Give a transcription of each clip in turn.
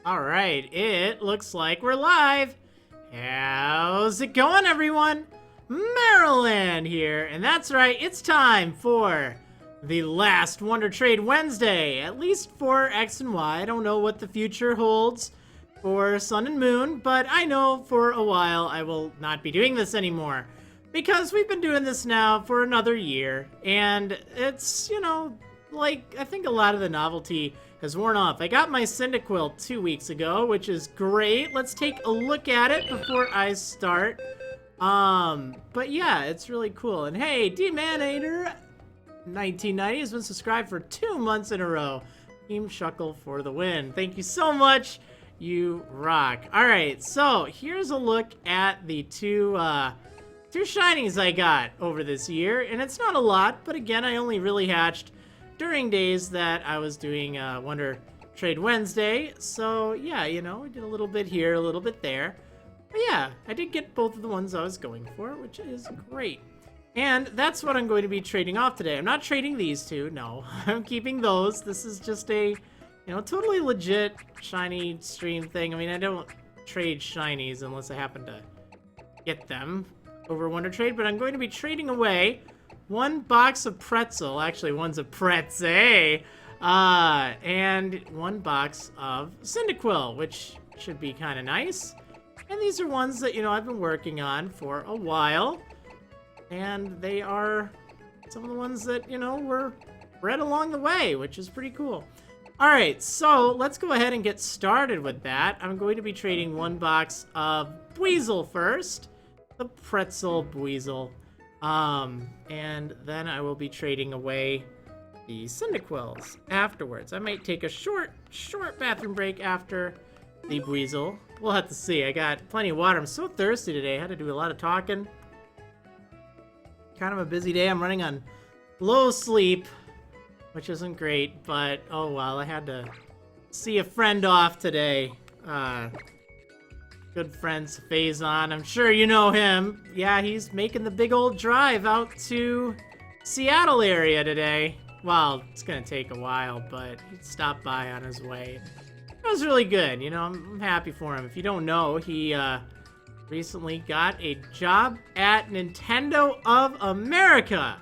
All right, it looks like we're live. How's it going, everyone? Marriland here, and that's right, it's time for the last Wonder Trade Wednesday, at least for X and Y. I don't know what the future holds for Sun and Moon, but I know for a while I will not be doing this anymore because we've been doing this now for another year, and it's, like, I think a lot of the novelty has worn off. I got my Cyndaquil 2 weeks ago, which is great. Let's take a look at it before I start. But yeah, it's really cool. And hey, D-Manator 1990 has been subscribed for 2 months in a row. Team Shuckle for the win. Thank you so much. You rock. All right, so here's a look at the two shinies I got over this year, and it's not a lot, but again, I only really hatched during days that I was doing Wonder Trade Wednesday. So yeah, we did a little bit here, a little bit there. But yeah, I did get both of the ones I was going for, which is great. And that's what I'm going to be trading off today. I'm not trading these two, no. I'm keeping those. This is just a, totally legit shiny stream thing. I mean, I don't trade shinies unless I happen to get them over Wonder Trade, but I'm going to be trading away 1 box of pretzel, actually one's a pretzel, and 1 box of Cyndaquil, which should be kind of nice. And these are ones that, I've been working on for a while, and they are some of the ones that, were bred along the way, which is pretty cool. All right, so let's go ahead and get started with that. I'm going to be trading 1 box of Buizel first, the pretzel Buizel. And then I will be trading away the Cyndaquils afterwards. I might take a short bathroom break after the Buizel. We'll have to see. I got plenty of water. I'm so thirsty today. I had to do a lot of talking. Kind of a busy day. I'm running on low sleep, which isn't great, but oh well. I had to see a friend off today. Good friends, Faison. I'm sure you know him. Yeah, he's making the big old drive out to Seattle area today. Well, it's gonna take a while, but he stopped by on his way. It was really good, I'm happy for him. If you don't know, he recently got a job at Nintendo of America.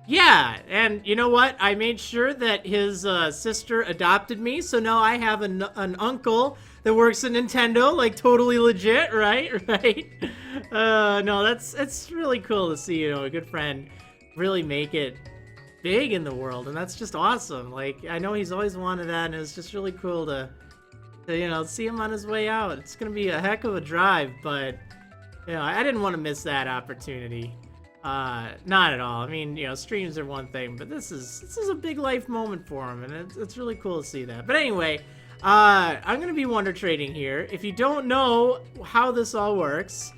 Yeah, and you know what? I made sure that his sister adopted me, so now I have an uncle that works at Nintendo, like totally legit, right? Right? No, it's really cool to see, a good friend really make it big in the world, and that's just awesome. Like, I know he's always wanted that, and it's just really cool to see him on his way out. It's gonna be a heck of a drive, but I didn't want to miss that opportunity. Not at all. I mean, streams are one thing, but this is a big life moment for him, and it's really cool to see that. But anyway, I'm gonna be Wonder Trading here. If you don't know how this all works,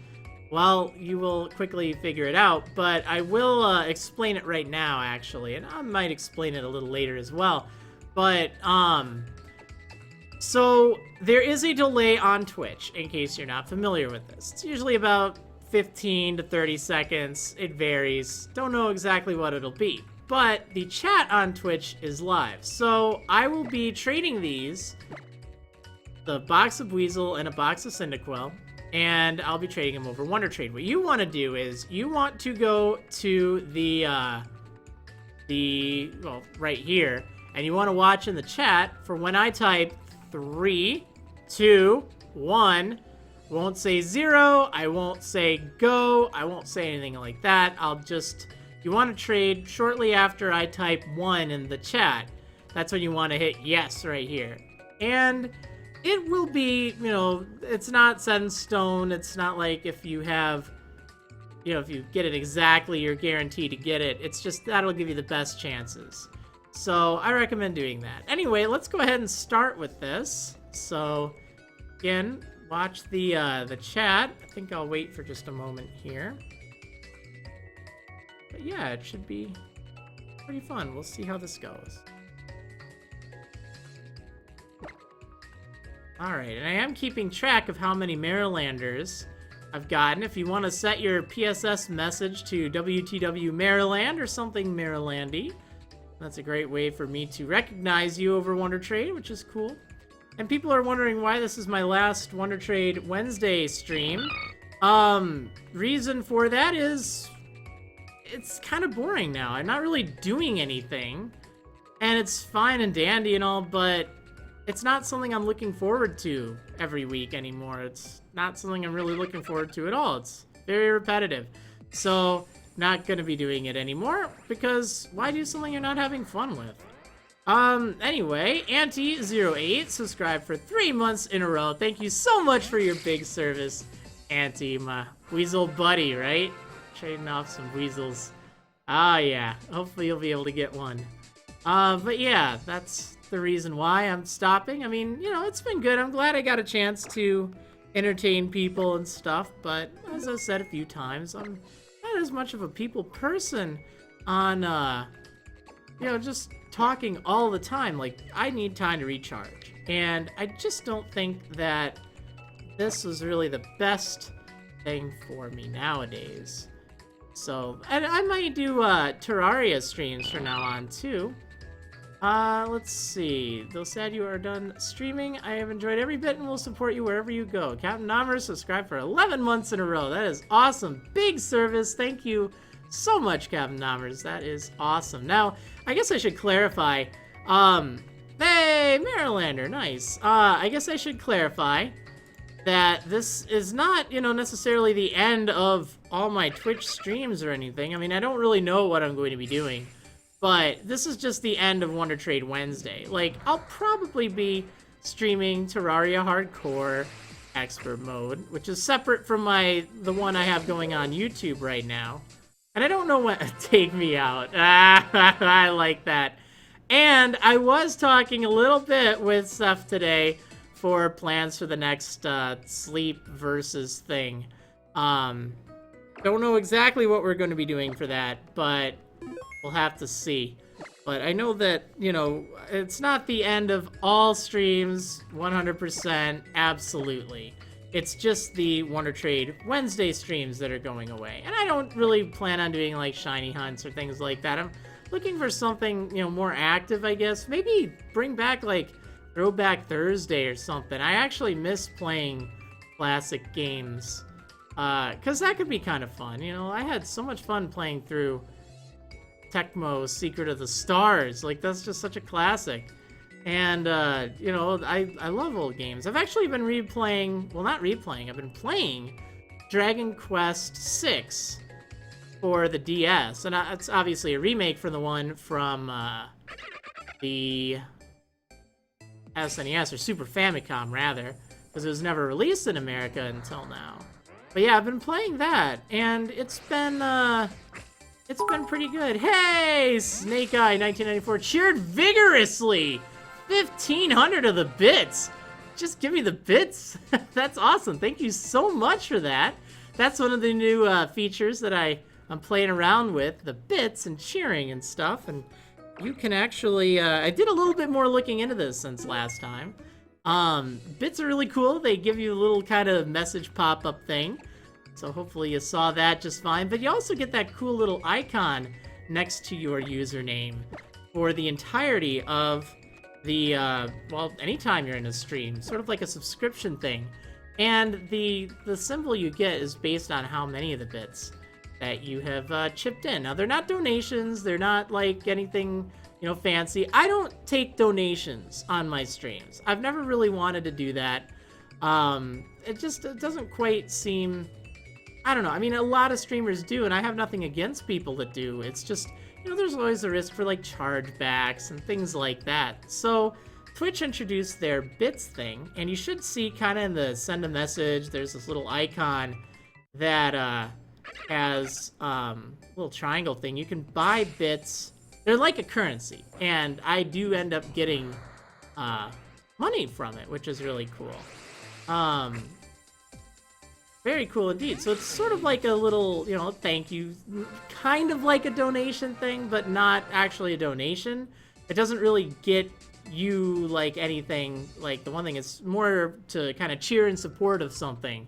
well, you will quickly figure it out, but I will explain it right now, actually, and I might explain it a little later as well. But, so there is a delay on Twitch, in case you're not familiar with this. It's usually about 15 to 30 seconds. It varies. Don't know exactly what it'll be. But the chat on Twitch is live. So I will be trading these, the box of Buizel and a box of Cyndaquil, and I'll be trading them over Wonder Trade. What you want to do is you want to go to well, right here, and you want to watch in the chat for when I type 3, 2, 1. Won't say 0, I won't say go, I won't say anything like that. You want to trade shortly after I type 1 in the chat. That's when you want to hit yes right here. And it will be, it's not set in stone. It's not like if you have, if you get it exactly, you're guaranteed to get it. It's just, that'll give you the best chances. So I recommend doing that. Anyway, let's go ahead and start with this. So again, watch the chat. I think I'll wait for just a moment here. But yeah, it should be pretty fun. We'll see how this goes. Alright, and I am keeping track of how many Marrilanders I've gotten. If you want to set your PSS message to WTW Marriland or something Marrilandy, that's a great way for me to recognize you over Wonder Trade, which is cool. And people are wondering why this is my last Wonder Trade Wednesday stream. Reason for that is it's kind of boring now. I'm not really doing anything. And it's fine and dandy and all, but it's not something I'm looking forward to every week anymore. It's not something I'm really looking forward to at all. It's very repetitive. So, not gonna be doing it anymore, because why do something you're not having fun with? Anyway, Auntie08 subscribed for 3 months in a row. Thank you so much for your big service, Auntie, my weasel buddy, right? Trading off some weasels. Ah, yeah. Hopefully you'll be able to get one. But yeah, that's the reason why I'm stopping. I mean, you know, it's been good. I'm glad I got a chance to entertain people and stuff, but as I've said a few times, I'm not as much of a people person on, you know, just talking all the time. Like, I need time to recharge. And I just don't think that this was really the best thing for me nowadays. So, and I might do, Terraria streams from now on, too. Let's see. Though sad you are done streaming, I have enjoyed every bit and will support you wherever you go. Captain Nommer subscribed for 11 months in a row. That is awesome. Big service. Thank you so much, Captain Nommers. That is awesome. Now, I guess I should clarify. Hey, Marrilander, nice. I guess I should clarify that this is not, you know, necessarily the end of all my Twitch streams or anything. I mean, I don't really know what I'm going to be doing. But this is just the end of Wonder Trade Wednesday. Like, I'll probably be streaming Terraria Hardcore Expert Mode, which is separate from the one I have going on YouTube right now. And I don't know when to take me out. I like that. And I was talking a little bit with Seth today for plans for the next sleep versus thing. Don't know exactly what we're going to be doing for that, but we'll have to see. But I know that, you know, it's not the end of all streams, 100%, absolutely. It's just the Wonder Trade Wednesday streams that are going away. And I don't really plan on doing, like, shiny hunts or things like that. I'm looking for something, you know, more active, I guess. Maybe bring back, like, Throwback Thursday or something. I actually miss playing classic games. Because that could be kind of fun, you know. I had so much fun playing through Tecmo Secret of the Stars. Like, that's just such a classic. And, you know, I love old games. I've actually been replaying, well, not replaying, I've been playing Dragon Quest VI for the DS. And it's obviously a remake from the one from the SNES, or Super Famicom, rather, because it was never released in America until now. But yeah, I've been playing that, and it's been pretty good. Hey, Snake Eye 1994 cheered vigorously. 1,500 of the bits. Just give me the bits. That's awesome. Thank you so much for that. That's one of the new features that I'm playing around with, the bits and cheering and stuff. And you can actually, I did a little bit more looking into this since last time. Bits are really cool. They give you a little kind of message pop-up thing. So hopefully you saw that just fine. But you also get that cool little icon next to your username for the entirety of the, well, anytime you're in a stream. Sort of like a subscription thing. And the symbol you get is based on how many of the bits that you have chipped in. Now, they're not donations. They're not like anything, you know, fancy. I don't take donations on my streams. I've never really wanted to do that. It doesn't quite seem... I don't know. I mean, a lot of streamers do, and I have nothing against people that do. It's just, you know, there's always a risk for, like, chargebacks and things like that. So, Twitch introduced their bits thing, and you should see kind of in the send a message, there's this little icon that has a little triangle thing. You can buy bits. They're like a currency, and I do end up getting money from it, which is really cool. Very cool indeed. So it's sort of like a little, you know, thank you, kind of like a donation thing, but not actually a donation. It doesn't really get you, like, anything, like, the one thing is more to kind of cheer in support of something,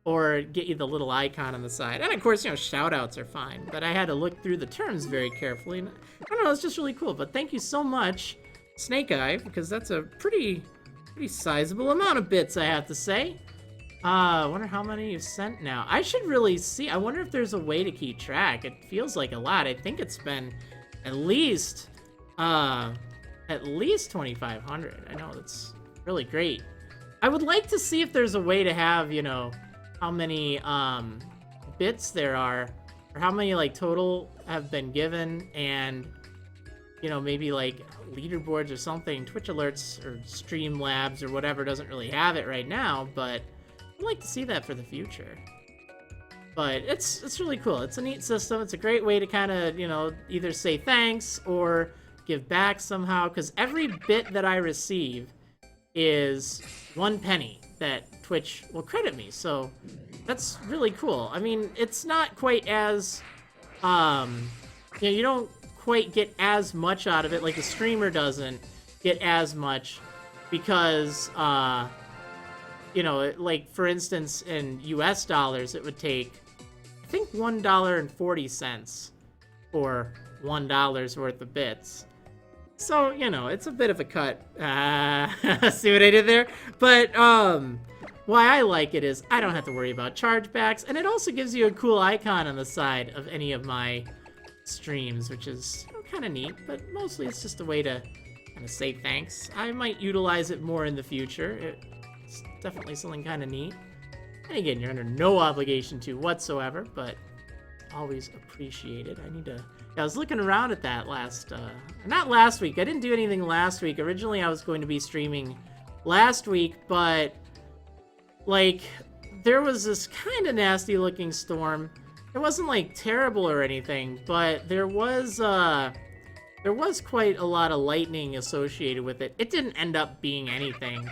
or get you the little icon on the side. And of course, you know, shout-outs are fine, but I had to look through the terms very carefully, and I don't know, it's just really cool. But thank you so much, Snake Eye, because that's a pretty Pretty sizable amount of bits, I have to say. I wonder how many you've sent now. I should really see. I wonder if there's a way to keep track. It feels like a lot. I think it's been at least 2,500. I know, that's really great. I would like to see if there's a way to have, you know, how many bits there are, or how many like total have been given, and you know, maybe like leaderboards or something. Twitch alerts or Streamlabs or whatever doesn't really have it right now, but I'd like to see that for the future. But it's really cool. It's a neat system. It's a great way to kind of, you know, either say thanks or give back somehow, because every bit that I receive is 1 penny that Twitch will credit me. So that's really cool. I mean, it's not quite as, you know, you don't quite get as much out of it, like a streamer doesn't get as much, because, you know, like for instance, in US dollars, it would take, I think $1.40 for $1 worth of bits. So, you know, it's a bit of a cut. See what I did there? But, why I like it is I don't have to worry about chargebacks, and it also gives you a cool icon on the side of any of my streams, which is kind of neat, but mostly it's just a way to kind of say thanks. I might utilize it more in the future. It's definitely something kind of neat. And again, you're under no obligation to whatsoever, but always appreciated. I was looking around at that not last week. I didn't do anything last week. Originally, I was going to be streaming last week, but like there was this kind of nasty looking storm. It wasn't like terrible or anything, but there was quite a lot of lightning associated with it. It didn't end up being anything.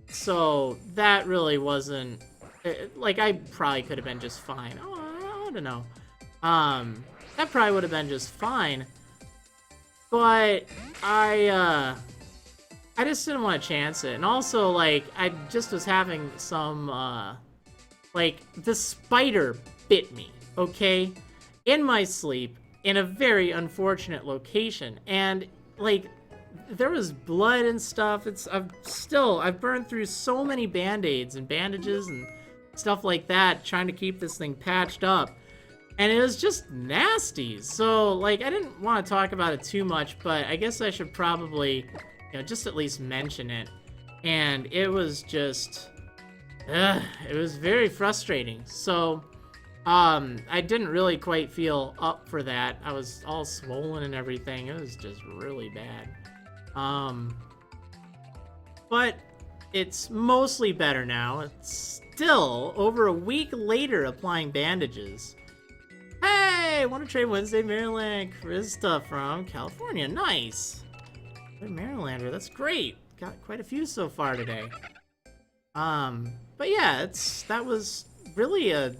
So that really wasn't, like, I probably could have been just fine. Oh, I don't know. That probably would have been just fine. But I just didn't want to chance it. And also, like, I just was having some, like, the spider bit me, okay? In my sleep, in a very unfortunate location. And, like, there was blood and stuff. I've burned through so many band-aids and bandages and stuff like that, trying to keep this thing patched up. And it was just nasty. So, like, I didn't want to talk about it too much, but I guess I should probably, you know, just at least mention it. And it was just, it was very frustrating. So, I didn't really quite feel up for that. I was all swollen and everything. It was just really bad. But it's mostly better now. It's still over a week later applying bandages. Hey, want to trade Wednesday, Maryland? Krista from California. Nice. Good Marylander. That's great. Got quite a few so far today. But yeah, that was really a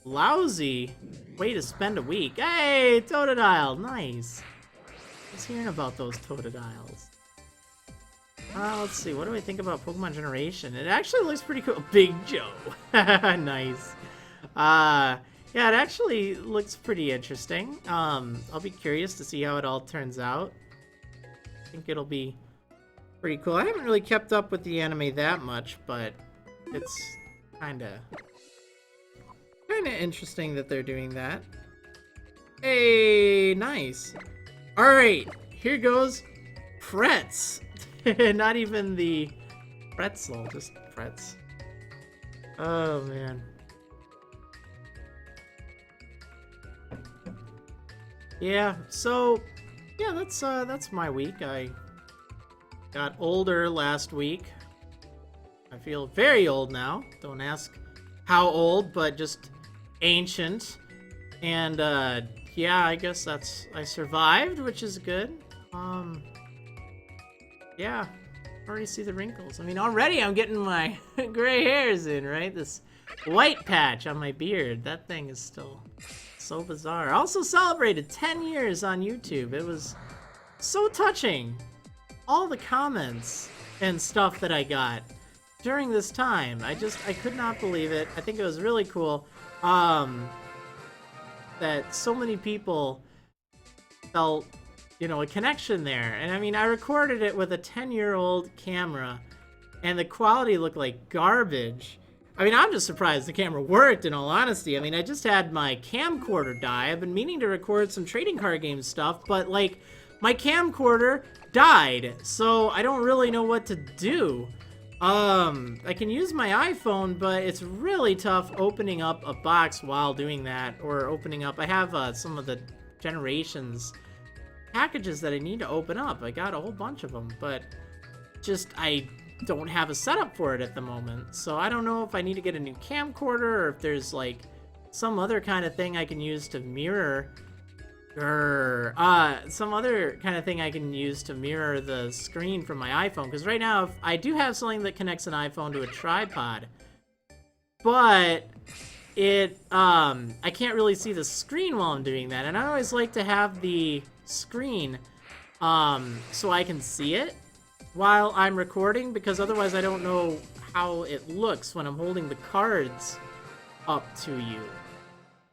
lousy way to spend a week. Hey, Totodile. Nice. I was hearing about those Totodiles. Let's see. What do I think about Pokemon Generation? It actually looks pretty cool. Big Joe. Nice. Yeah, it actually looks pretty interesting. I'll be curious to see how it all turns out. I think it'll be pretty cool. I haven't really kept up with the anime that much, but it's kinda interesting that they're doing that. Hey, nice. Alright, here goes Pretz. Not even the pretzel, just Pretz. Oh, man. Yeah, so, yeah, that's my week. I got older last week. I feel very old now. Don't ask how old, but just ancient. And, yeah, I guess I survived, which is good. Yeah, already see the wrinkles. I mean, already I'm getting my gray hairs in, right? This white patch on my beard. That thing is still so bizarre. I also celebrated 10 years on YouTube. It was so touching. All the comments and stuff that I got during this time. I could not believe it. I think it was really cool that so many people felt you know, a connection there. And I mean, I recorded it with a 10-year-old camera, and the quality looked like garbage. I mean, I'm just surprised the camera worked, in all honesty. I mean, I just had my camcorder die. I've been meaning to record some trading card game stuff, but, like, my camcorder died, so I don't really know what to do. I can use my iPhone, but it's really tough opening up a box while doing that, or opening up... I have some of the Generations packages that I need to open up. I got a whole bunch of them, but just I don't have a setup for it at the moment. So I don't know if I need to get a new camcorder, or if there's like some other kind of thing I can use to mirror some other kind of thing I can use to mirror the screen from my iPhone, because right now I do have something that connects an iPhone to a tripod, but it I can't really see the screen while I'm doing that, and I always like to have the screen so I can see it while I'm recording, because otherwise I don't know how it looks when I'm holding the cards up to you.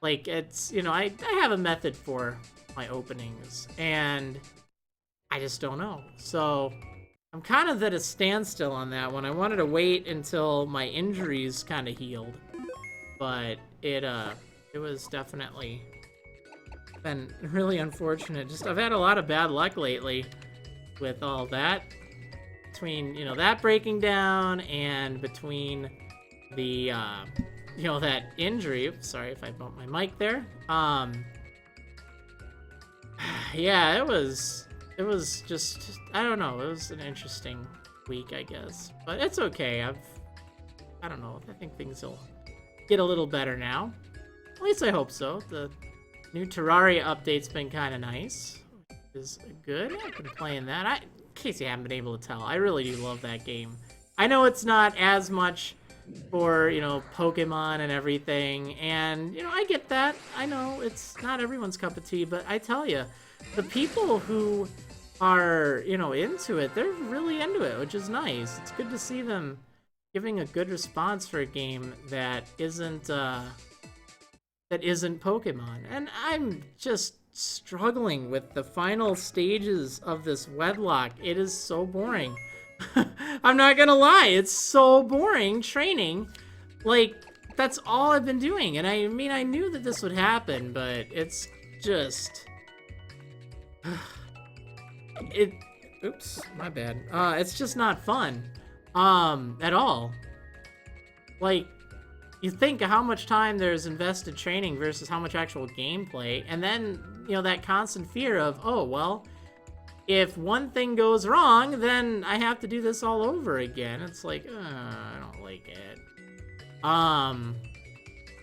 Like, it's, you know, I have a method for my openings, and I just don't know. So I'm kind of at a standstill on that one. I wanted to wait until my injuries kind of healed, but it was definitely been really unfortunate. Just, I've had a lot of bad luck lately with all that. Between, you know, that breaking down, and between the, you know, that injury. Oops, sorry if I bumped my mic there. Yeah, it was just, I don't know, it was an interesting week, I guess. But it's okay. I don't know, I think things will get a little better now. At least I hope so. The new Terraria update's been kind of nice. Is good. I've been playing that. In case you haven't been able to tell, I really do love that game. I know it's not as much for, you know, Pokemon and everything, and, you know, I get that. I know it's not everyone's cup of tea, but I tell you, the people who are, you know, into it, they're really into it, which is nice. It's good to see them giving a good response for a game that isn't Pokemon. And I'm just struggling with the final stages of this wedlock. It is so boring. I'm not gonna lie, it's so boring training. Like, that's all I've been doing. And I mean, I knew that this would happen, but it's just... Oops, my bad. It's just not fun. At all. Like, you think of how much time there's invested training versus how much actual gameplay, and then, you know, that constant fear of, oh, well, if one thing goes wrong, then I have to do this all over again. It's like, I don't like it.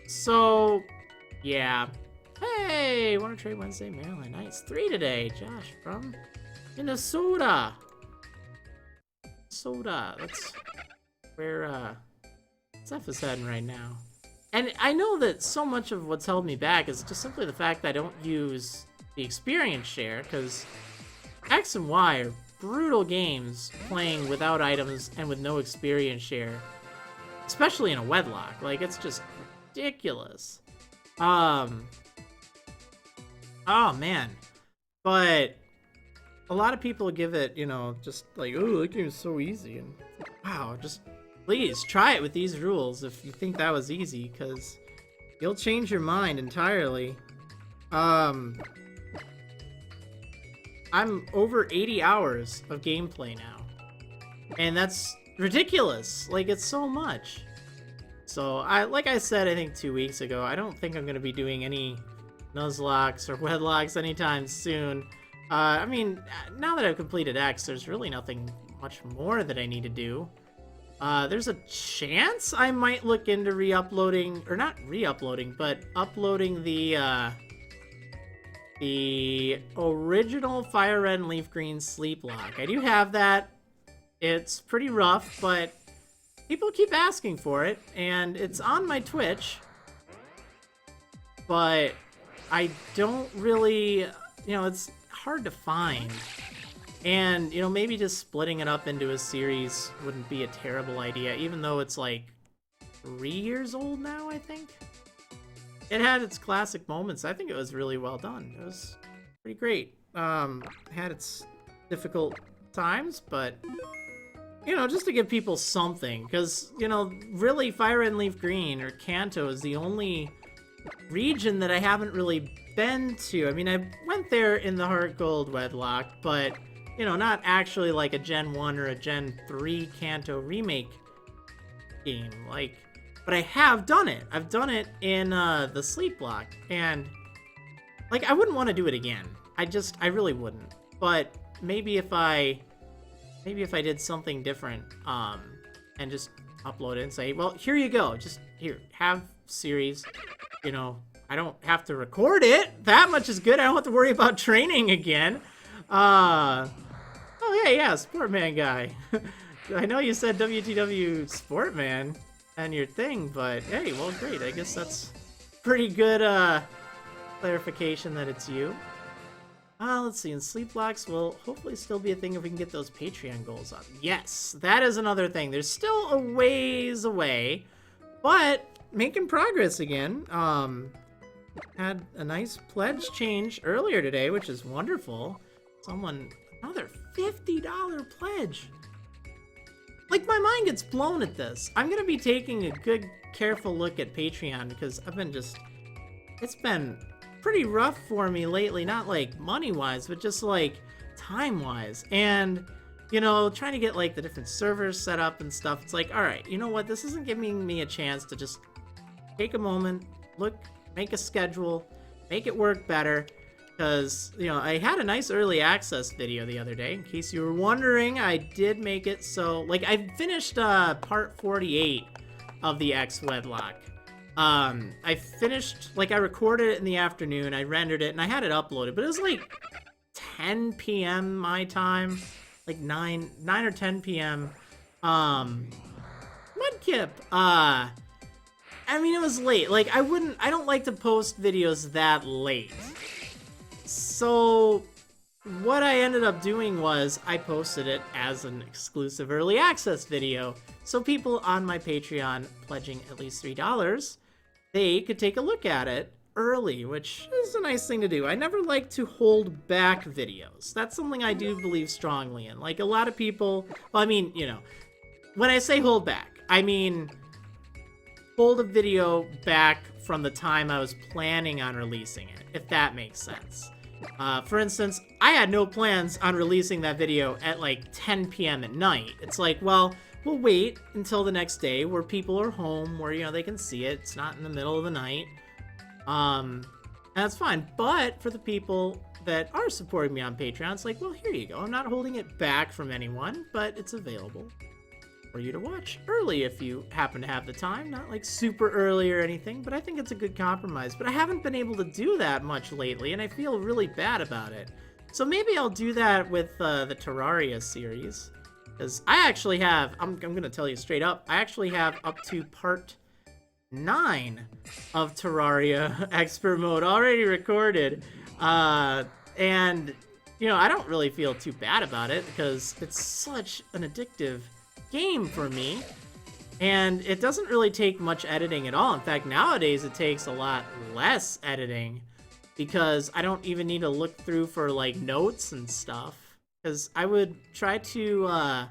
So, yeah. Hey, Wanna Trade Wednesday, Maryland. Nice. 3 today. Josh from Minnesota. That's where, Zeph is heading right now. And I know that so much of what's held me back is just simply the fact that I don't use the experience share, because X and Y are brutal games playing without items and with no experience share. Especially in a wedlock. Like, it's just ridiculous. Oh, man. But a lot of people give it, you know, just like, oh, that game is so easy. And wow, just... please try it with these rules if you think that was easy, because you'll change your mind entirely. I'm over 80 hours of gameplay now, and that's ridiculous. Like, it's so much. So, like I said, I think 2 weeks ago, I don't think I'm going to be doing any Nuzlocks or Wedlocks anytime soon. I mean, now that I've completed X, there's really nothing much more that I need to do. There's a chance I might look into re-uploading, or not re-uploading, but uploading the original Fire Red and Leaf Green Sleep Lock. I do have that. It's pretty rough, but people keep asking for it, and it's on my Twitch, but I don't really, you know, it's hard to find. And, you know, maybe just splitting it up into a series wouldn't be a terrible idea, even though it's like 3 years old now, I think. It had its classic moments. I think it was really well done. It was pretty great. had its difficult times, but you know, just to give people something, because, you know, really Fire Red and Leaf Green, or Kanto, is the only region that I haven't really been to. I mean, I went there in the Heart Gold Wedlock, but, you know, not actually like a Gen 1 or a Gen 3 Kanto remake game. Like, but I have done it. I've done it in the Sleep Block, and, like, I wouldn't want to do it again. I really wouldn't. But maybe if I did something different, and just upload it and say, well, here you go, just here, have series, you know, I don't have to record it. That much is good. I don't have to worry about training again. Oh yeah, Sportman guy. I know you said WTW Sportman and your thing, but hey, well, great. I guess that's pretty good, clarification that it's you. Let's see, and Sleep Blocks will hopefully still be a thing if we can get those Patreon goals up. Yes, that is another thing. There's still a ways away, but making progress again. Had a nice pledge change earlier today, which is wonderful. Another $50 pledge. Like, my mind gets blown at this. I'm gonna be taking a good, careful look at Patreon, because it's been pretty rough for me lately, not like money-wise, but just like time-wise. And, you know, trying to get like the different servers set up and stuff. It's like, all right, you know what? This isn't giving me a chance to just take a moment, look, make a schedule, make it work better. Because, you know, I had a nice early access video the other day. In case you were wondering, I did make it so, like, I finished part 48 of the X Wedlock. I finished, like, I recorded it in the afternoon, I rendered it, and I had it uploaded, but it was like 10 p.m. my time, like 9 or 10 p.m. Mudkip, I mean, it was late. Like, I don't like to post videos that late. So what I ended up doing was I posted it as an exclusive early access video. So people on my Patreon pledging at least $3, they could take a look at it early, which is a nice thing to do. I never like to hold back videos. That's something I do believe strongly in. Like, a lot of people, well, I mean, you know, when I say hold back, I mean hold a video back from the time I was planning on releasing it, if that makes sense. For instance, I had no plans on releasing that video at like 10 p.m. at night. It's like, well, we'll wait until the next day where people are home, where, you know, they can see it. It's not in the middle of the night. And that's fine. But for the people that are supporting me on Patreon, it's like, well, here you go. I'm not holding it back from anyone, but it's available for you to watch early if you happen to have the time. Not like super early or anything, but I think it's a good compromise. But I haven't been able to do that much lately, and I feel really bad about it. So maybe I'll do that with the Terraria series. Because I actually have, I'm going to tell you straight up, I actually have up to part 9 of Terraria Expert Mode already recorded. And, you know, I don't really feel too bad about it because it's such an addictive game for me. And it doesn't really take much editing at all. In fact, nowadays it takes a lot less editing because I don't even need to look through for, like, notes and stuff. Because I would try to,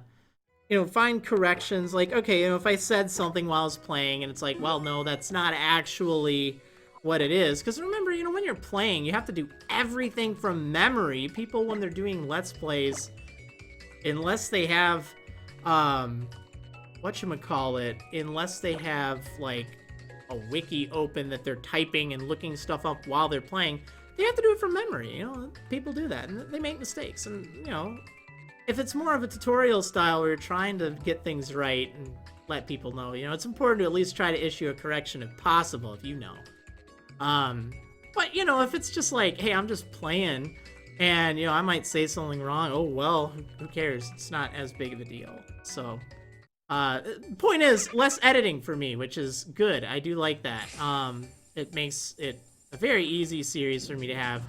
you know, find corrections. Like, okay, you know, if I said something while I was playing and it's like, well, no, that's not actually what it is. Because remember, you know, when you're playing, you have to do everything from memory. People, when they're doing Let's Plays, unless they have, whatchamacallit, unless they have, like, a wiki open that they're typing and looking stuff up while they're playing, they have to do it from memory. You know, people do that, and they make mistakes. And, you know, if it's more of a tutorial style where you're trying to get things right and let people know, you know, it's important to at least try to issue a correction if possible, if you know. But, you know, if it's just like, hey, I'm just playing, and, you know, I might say something wrong, oh, well, who cares? It's not as big of a deal. So, point is, less editing for me, which is good. I do like that. It makes it a very easy series for me to have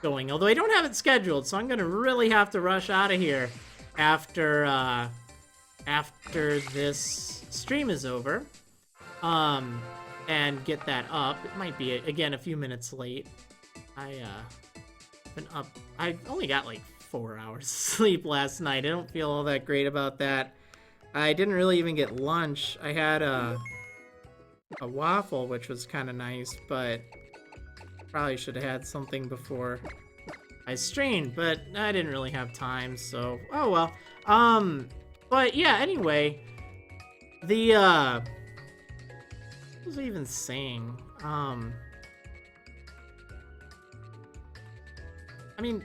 going, although I don't have it scheduled, so I'm gonna really have to rush out of here after this stream is over, and get that up. It might be, again, a few minutes late. been up. I only got like 4 hours sleep last night. I don't feel all that great about that. I didn't really even get lunch. I had a waffle, which was kind of nice, but probably should have had something before I strained, but I didn't really have time, so oh well. But yeah, anyway, what was I even saying? I mean,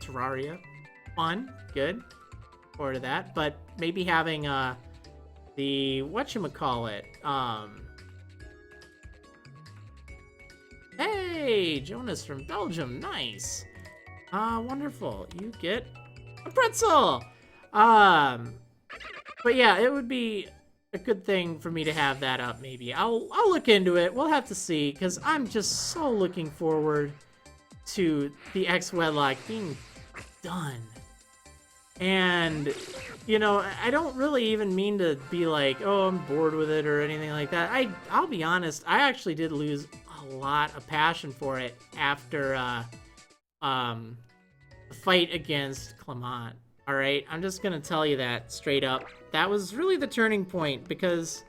Terraria, fun, good, forward to that, but maybe having the whatchamacallit, hey, Jonas from Belgium, nice. Wonderful. You get a pretzel. But yeah, it would be a good thing for me to have that up. Maybe I'll look into it. We'll have to see, because I'm just so looking forward to the X-Wedlock being done. And you know, I don't really even mean to be like, oh, I'm bored with it or anything like that. I'll be honest. I actually did lose a lot of passion for it after the fight against Clement. All right, I'm just gonna tell you that straight up. That was really the turning point, because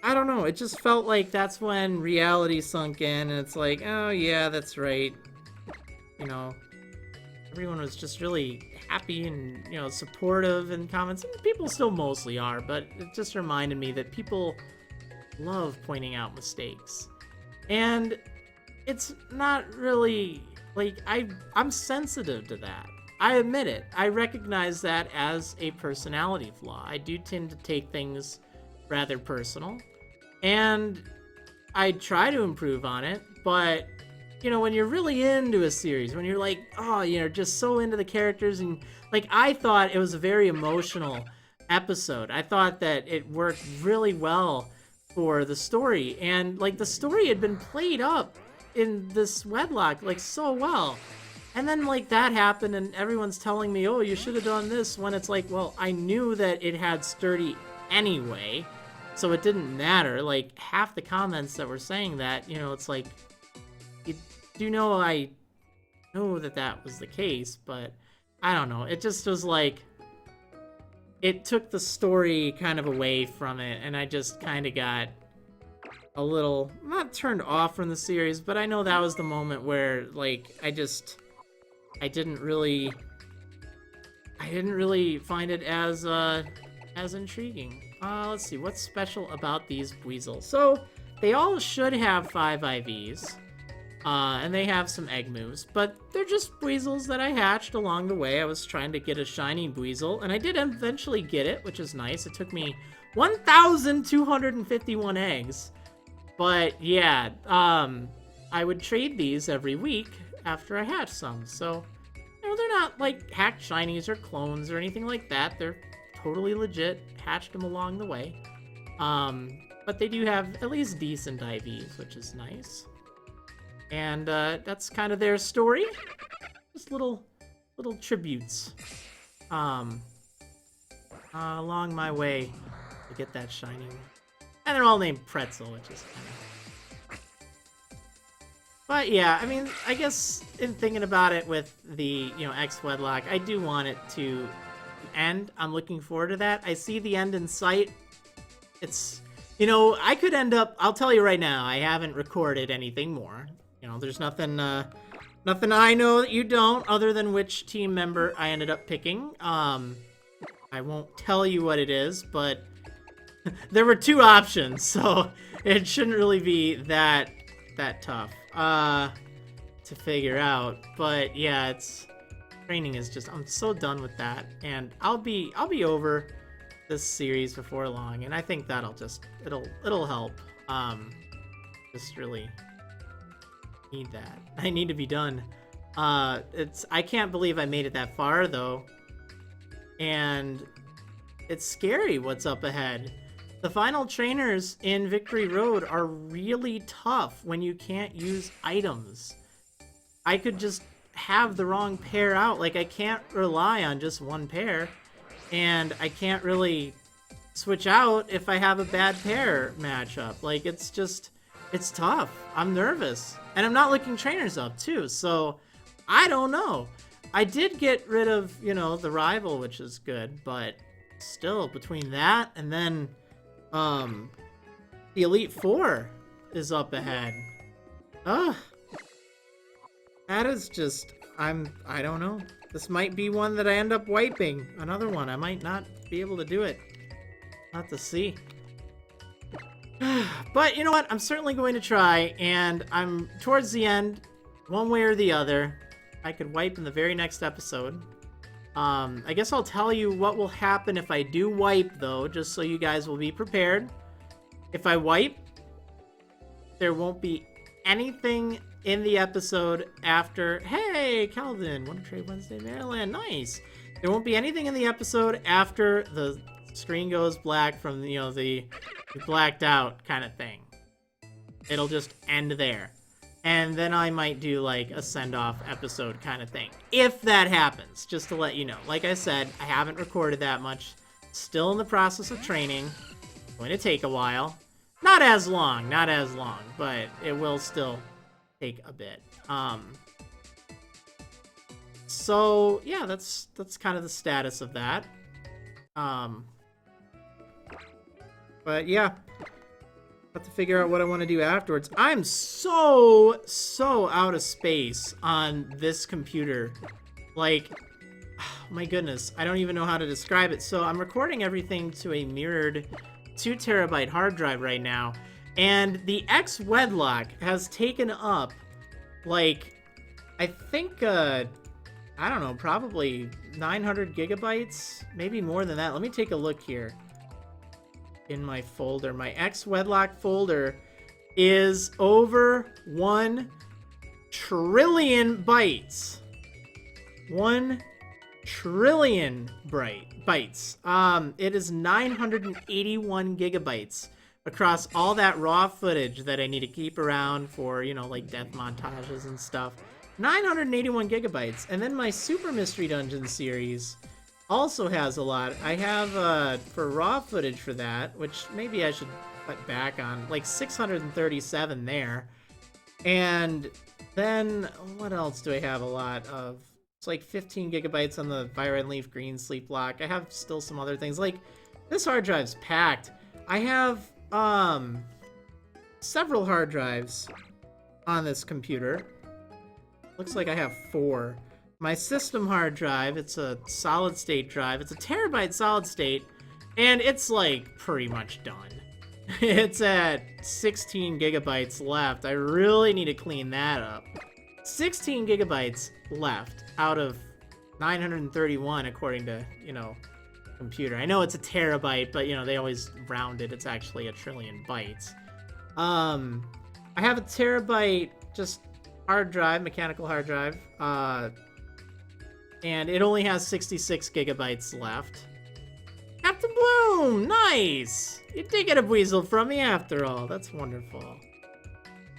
I don't know, it just felt like that's when reality sunk in, and it's like, oh yeah, that's right. You know, everyone was just really happy and, you know, supportive in comments. People still mostly are, but it just reminded me that people love pointing out mistakes. And it's not really, like, I'm sensitive to that. I admit it. I recognize that as a personality flaw. I do tend to take things rather personal, and I try to improve on it, but you know, when you're really into a series, when you're like, oh, you're just so into the characters, and like, I thought it was a very emotional episode. I thought that it worked really well for the story, and like, the story had been played up in this wedlock like so well. And then like that happened, and everyone's telling me, oh, you should have done this, when it's like, well, I knew that it had sturdy anyway, so it didn't matter. Like, half the comments that were saying that, you know, it's like, you do know I know that that was the case, but I don't know. It just was like, it took the story kind of away from it, and I just kind of got a little, not turned off from the series, but I know that was the moment where, like, I didn't really find it as intriguing. Let's see, what's special about these Weasels? So, they all should have 5 IVs, and they have some egg moves, but they're just Weasels that I hatched along the way. I was trying to get a shiny Weasel, and I did eventually get it, which is nice. It took me 1,251 eggs, but yeah, I would trade these every week after I hatch some, so, you know, they're not like hacked shinies or clones or anything like that. They're totally legit, hatched them along the way, but they do have at least decent IVs, which is nice. And that's kind of their story, just little tributes along my way to get that shiny one. And they're all named Pretzel, which is kind of... But yeah, I mean, I guess in thinking about it with the, you know, X-Wedlock, I do want it to end. I'm looking forward to that. I see the end in sight. It's, you know, I could end up, I'll tell you right now, I haven't recorded anything more. You know, there's nothing I know that you don't, other than which team member I ended up picking. I won't tell you what it is, but there were 2 options, so it shouldn't really be that tough to figure out. But yeah, training is just, I'm so done with that, and I'll be over this series before long, and I think that'll just it'll help. Just really need that. I need to be done. I can't believe I made it that far though, and it's scary what's up ahead. The final trainers in Victory Road are really tough when you can't use items. I could just have the wrong pair out. Like, I can't rely on just one pair, and I can't really switch out if I have a bad pair matchup. Like, it's tough. I'm nervous. And I'm not looking trainers up, too, so I don't know. I did get rid of, you know, the rival, which is good, but still, between that and then, the Elite Four is up ahead. Ugh. That is just, I don't know. This might be one that I end up wiping. Another one. I might not be able to do it. Not to see. But you know what? I'm certainly going to try, and I'm towards the end, one way or the other. I could wipe in the very next episode. I guess I'll tell you what will happen if I do wipe, though, just so you guys will be prepared. If I wipe, there won't be anything in the episode after... Hey, Calvin! Wonder Trade Wednesday, Maryland. Nice! There won't be anything in the episode after the screen goes black from, you know, the blacked out kind of thing. It'll just end there. And then I might do, like, a send-off episode kind of thing. If that happens, just to let you know. Like I said, I haven't recorded that much. Still in the process of training. Going to take a while. Not as long, but it will still take a bit. So, yeah, that's kind of the status of that. But, yeah. Have to figure out what I want to do afterwards. I'm so out of space on this computer. Like, oh my goodness, I don't even know how to describe it. So I'm recording everything to a mirrored 2 terabyte hard drive right now. And the X-Wedlock has taken up, like, I think, I don't know, probably 900 gigabytes, maybe more than that. Let me take a look here. In my folder, my X-Wedlock folder is over 1 trillion bytes. 1 trillion bytes. It is 981 gigabytes across all that raw footage that I need to keep around for, you know, like death montages and stuff. 981 gigabytes. And then my Super Mystery Dungeon series also has a lot. I have, for raw footage for that, which maybe I should cut back on, like 637 there. And then, what else do I have a lot of? It's like 15 gigabytes on the Fire and Leaf Green Sleep Block. I have still some other things. Like, this hard drive's packed. I have, several hard drives on this computer. Looks like I have 4. My system hard drive, it's a solid state drive. It's a terabyte solid state, and it's like pretty much done. It's at 16 gigabytes left. I really need to clean that up. 16 gigabytes left out of 931 according to, you know, computer. I know it's a terabyte, but you know, they always round it. It's actually a trillion bytes. I have a terabyte just hard drive, mechanical hard drive. And it only has 66 gigabytes left. Captain Bloom! Nice! You did get a weasel from me after all. That's wonderful.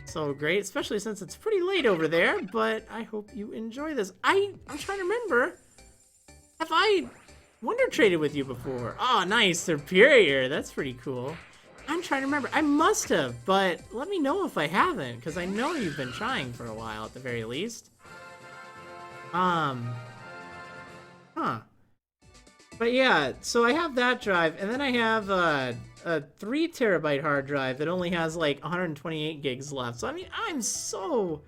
So great, especially since it's pretty late over there, but I hope you enjoy this. I'm trying to remember. Have I Wonder Traded with you before? Oh, nice. Superior. That's pretty cool. I'm trying to remember. I must have, but let me know if I haven't, because I know you've been trying for a while at the very least. But yeah, so I have that drive, and then I have a 3 terabyte hard drive that only has like 128 gigs left. So I mean, I'm so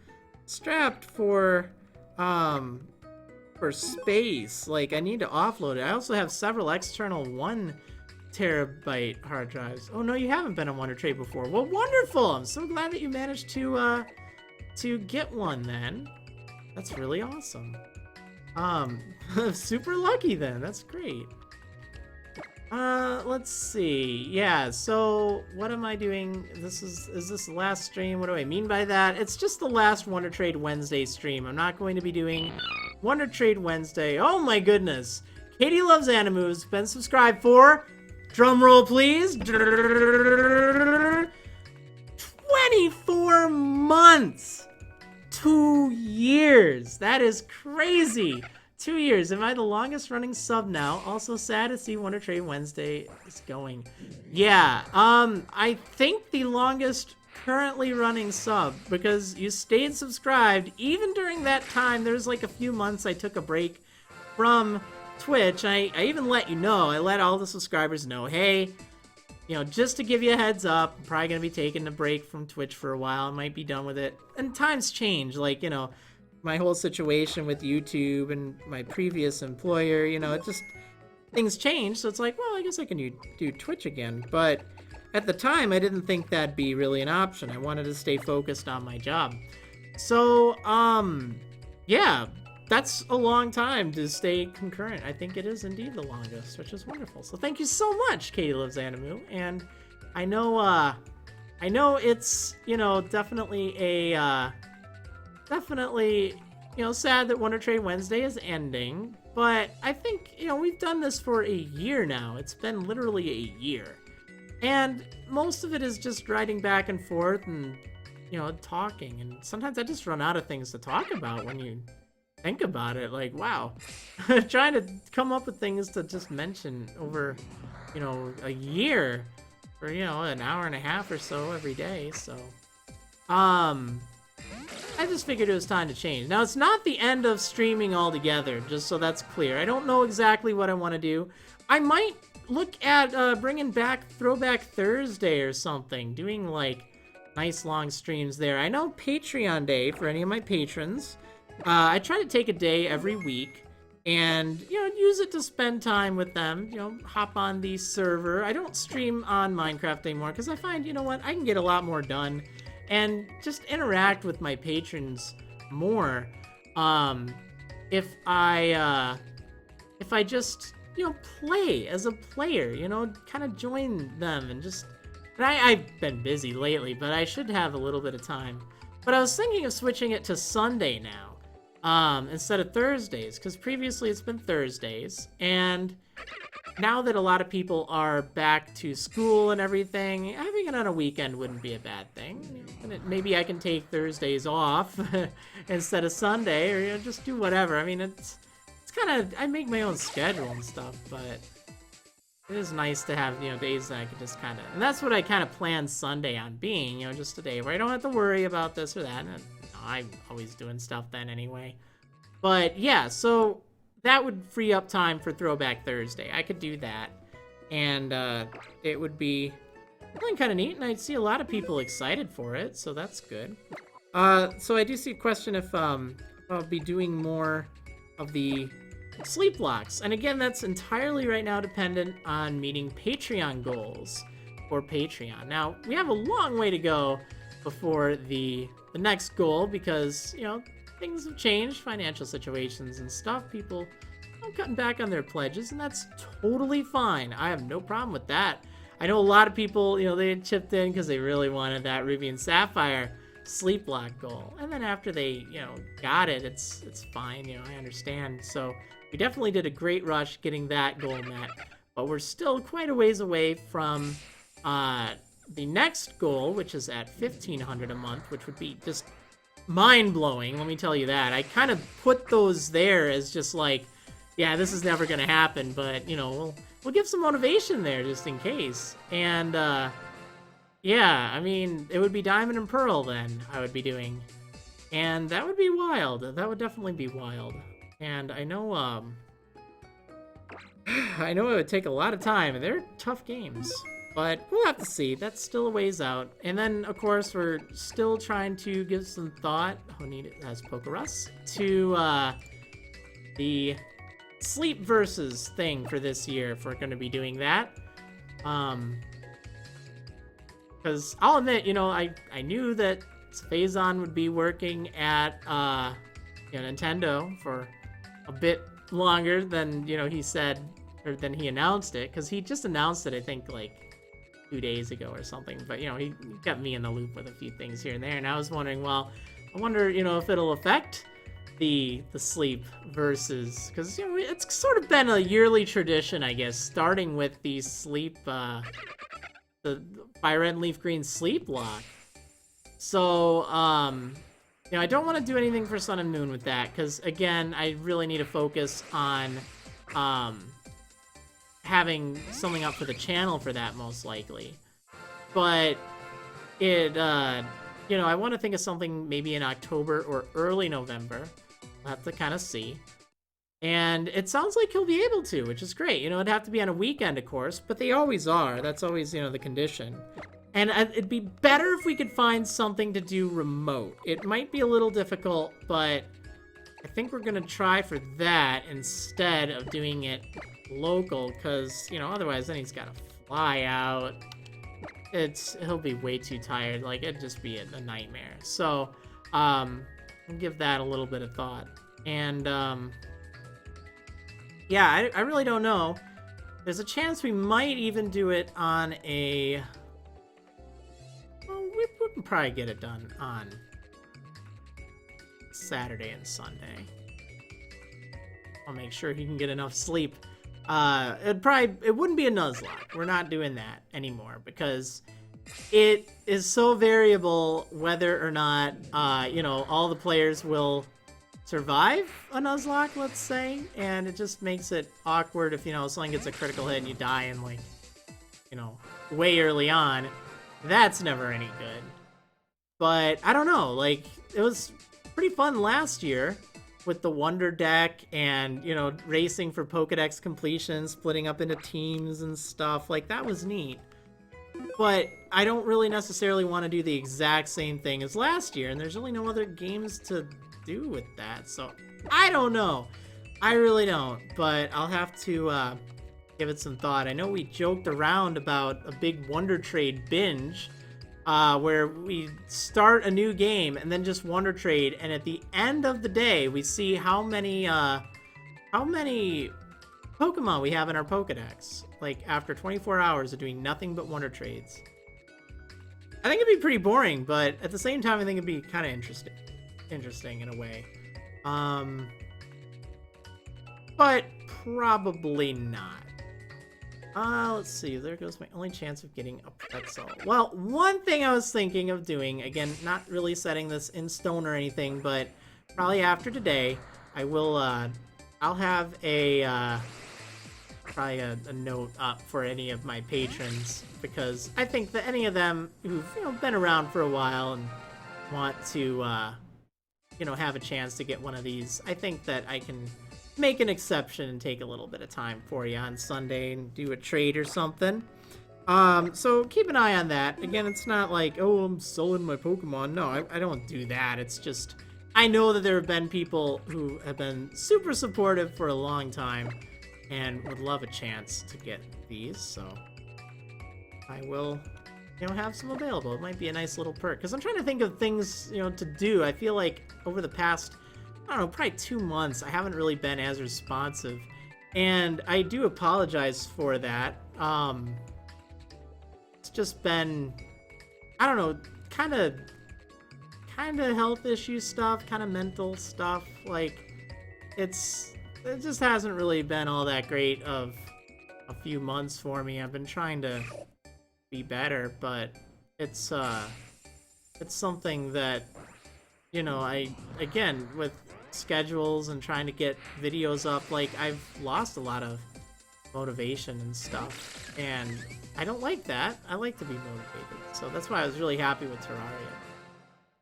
strapped for space. Like, I need to offload it. I also have several external 1 terabyte hard drives. Oh no, you haven't been on Wonder Trade before. Well, wonderful! I'm so glad that you managed to get one then. That's really awesome. Super lucky then. That's great. Let's see. Yeah, so what am I doing? Is this the last stream? What do I mean by that? It's just the last Wonder Trade Wednesday stream. I'm not going to be doing Wonder Trade Wednesday. Oh my goodness. Katie Loves Animus, been subscribed for, drum roll please, 24 months. 2 years. That is crazy. 2 years. Am I the longest running sub now? Also sad to see Wonder Trade Wednesday is going. Yeah, I think the longest currently running sub because you stayed subscribed even during that time. There's like a few months I took a break from Twitch. I even let you know. I let all the subscribers know, hey, you know, just to give you a heads up, I'm probably going to be taking a break from Twitch for a while. I might be done with it. And times change. Like, you know, my whole situation with YouTube and my previous employer, you know, it just, things change. So it's like, well, I guess I can do Twitch again. But at the time, I didn't think that'd be really an option. I wanted to stay focused on my job. So, yeah, that's a long time to stay concurrent. I think it is indeed the longest, which is wonderful. So thank you so much, Katie Loves Animu. And I know it's, you know, definitely a, you know, sad that Wonder Trade Wednesday is ending. But I think, you know, we've done this for a year now. It's been literally a year. And most of it is just riding back and forth and, you know, talking. And sometimes I just run out of things to talk about when you think about it. Like, wow. Trying to come up with things to just mention over, you know, a year for, you know, an hour and a half or so every day. So, I just figured it was time to change. Now, it's not the end of streaming altogether, just so that's clear. I don't know exactly what I want to do. I might look at bringing back Throwback Thursday or something, doing like nice long streams there. I know Patreon Day for any of my patrons. I try to take a day every week and, you know, use it to spend time with them, you know, hop on the server. I don't stream on Minecraft anymore because I find, you know what, I can get a lot more done and just interact with my patrons more if I just, you know, play as a player, you know, kind of join them and just, and I've been busy lately, but I should have a little bit of time. But I was thinking of switching it to Sunday now, instead of Thursdays, because previously it's been Thursdays, and now that a lot of people are back to school and everything, having it on a weekend wouldn't be a bad thing. And maybe I can take Thursdays off instead of Sunday, or, you know, just do whatever. I mean, it's kind of, I make my own schedule and stuff, but it is nice to have, you know, days that I can just kind of, and that's what I kind of planned Sunday on being, you know, just a day where I don't have to worry about this or that. And I'm always doing stuff then anyway. But yeah, so that would free up time for Throwback Thursday. I could do that, and it would be feeling kind of neat, and I'd see a lot of people excited for it, so that's good. So I do see a question if I'll be doing more of the sleep blocks, and again, that's entirely right now dependent on meeting Patreon goals for Patreon. Now, we have a long way to go before the next goal because, you know, things have changed, financial situations and stuff. People are cutting back on their pledges, and that's totally fine. I have no problem with that. I know a lot of people, you know, they had chipped in because they really wanted that Ruby and Sapphire sleep block goal, and then after they, you know, got it, it's fine. You know, I understand. So we definitely did a great rush getting that goal met, but we're still quite a ways away from the next goal, which is at 1,500 a month, which would be just mind-blowing, let me tell you that. I kind of put those there as just like, yeah, this is never gonna happen, but, you know, we'll give some motivation there just in case. And yeah, I mean, it would be Diamond and Pearl then I would be doing, and that would be wild. That would definitely be wild. And I know I know it would take a lot of time, and they're tough games. But we'll have to see. That's still a ways out. And then, of course, we're still trying to give some thought, Honita has Pokerus, to the Sleep Versus thing for this year, if we're going to be doing that. Because I'll admit, you know, I knew that Phazon would be working at you know, Nintendo for a bit longer than, you know, he said, or than he announced it. Because he just announced it, I think, like 2 days ago or something, but, you know, he got me in the loop with a few things here and there, and I was wondering, well, I wonder, you know, if it'll affect the Sleep Versus, because, you know, it's sort of been a yearly tradition, I guess, starting with the Sleep, the Fire Red and Leaf Green Sleep Lock. So, you know, I don't want to do anything for Sun and Moon with that, because, again, I really need to focus on, having something up for the channel for that, most likely. But you know, I want to think of something maybe in October or early November. We'll have to kind of see. And it sounds like he'll be able to, which is great. You know, it'd have to be on a weekend, of course, but they always are. That's always, you know, the condition. And it'd be better if we could find something to do remote. It might be a little difficult, but I think we're going to try for that instead of doing it local, because, you know, otherwise then he's got to fly out. He'll be way too tired. Like, it'd just be a nightmare. So, I'll give that a little bit of thought. And, yeah, I really don't know. There's a chance we might even do it on a... Well, we can probably get it done on Saturday and Sunday. I'll make sure he can get enough sleep. It wouldn't be a Nuzlocke. We're not doing that anymore because it is so variable whether or not, you know, all the players will survive a Nuzlocke, let's say, and it just makes it awkward if, you know, someone gets a critical hit and you die in, like, you know, way early on. That's never any good. But I don't know, like, it was pretty fun last year with the Wonder Deck and, you know, racing for Pokedex completion, splitting up into teams and stuff. Like, that was neat. But I don't really necessarily want to do the exact same thing as last year, and there's really no other games to do with that. So, I don't know. I really don't. But I'll have to give it some thought. I know we joked around about a big Wonder Trade binge, where we start a new game and then just Wonder Trade, and at the end of the day, we see how many Pokemon we have in our Pokedex. Like, after 24 hours of doing nothing but Wonder Trades. I think it'd be pretty boring, but at the same time, I think it'd be kind of interesting in a way. But probably not. Let's see. There goes my only chance of getting a pretzel. Well, one thing I was thinking of doing, again, not really setting this in stone or anything, but probably after today, I will, I'll have probably a note up for any of my patrons, because I think that any of them who've, you know, been around for a while and want to, you know, have a chance to get one of these, I think that I can make an exception and take a little bit of time for you on Sunday and do a trade or something. So keep an eye on that. Again, it's not like, oh, I'm selling my Pokemon. No, I don't do that. It's just, I know that there have been people who have been super supportive for a long time and would love a chance to get these, so I will, you know, have some available. It might be a nice little perk, because I'm trying to think of things, you know, to do. I feel like over the past, I don't know, probably 2 months, I haven't really been as responsive, and I do apologize for that. It's just been, I don't know, kind of health issue stuff, kind of mental stuff. Like, it just hasn't really been all that great of a few months for me. I've been trying to be better, but it's something that, you know, again, with schedules and trying to get videos up, like, I've lost a lot of motivation and stuff, and I don't like that. I like to be motivated, so that's why I was really happy with Terraria.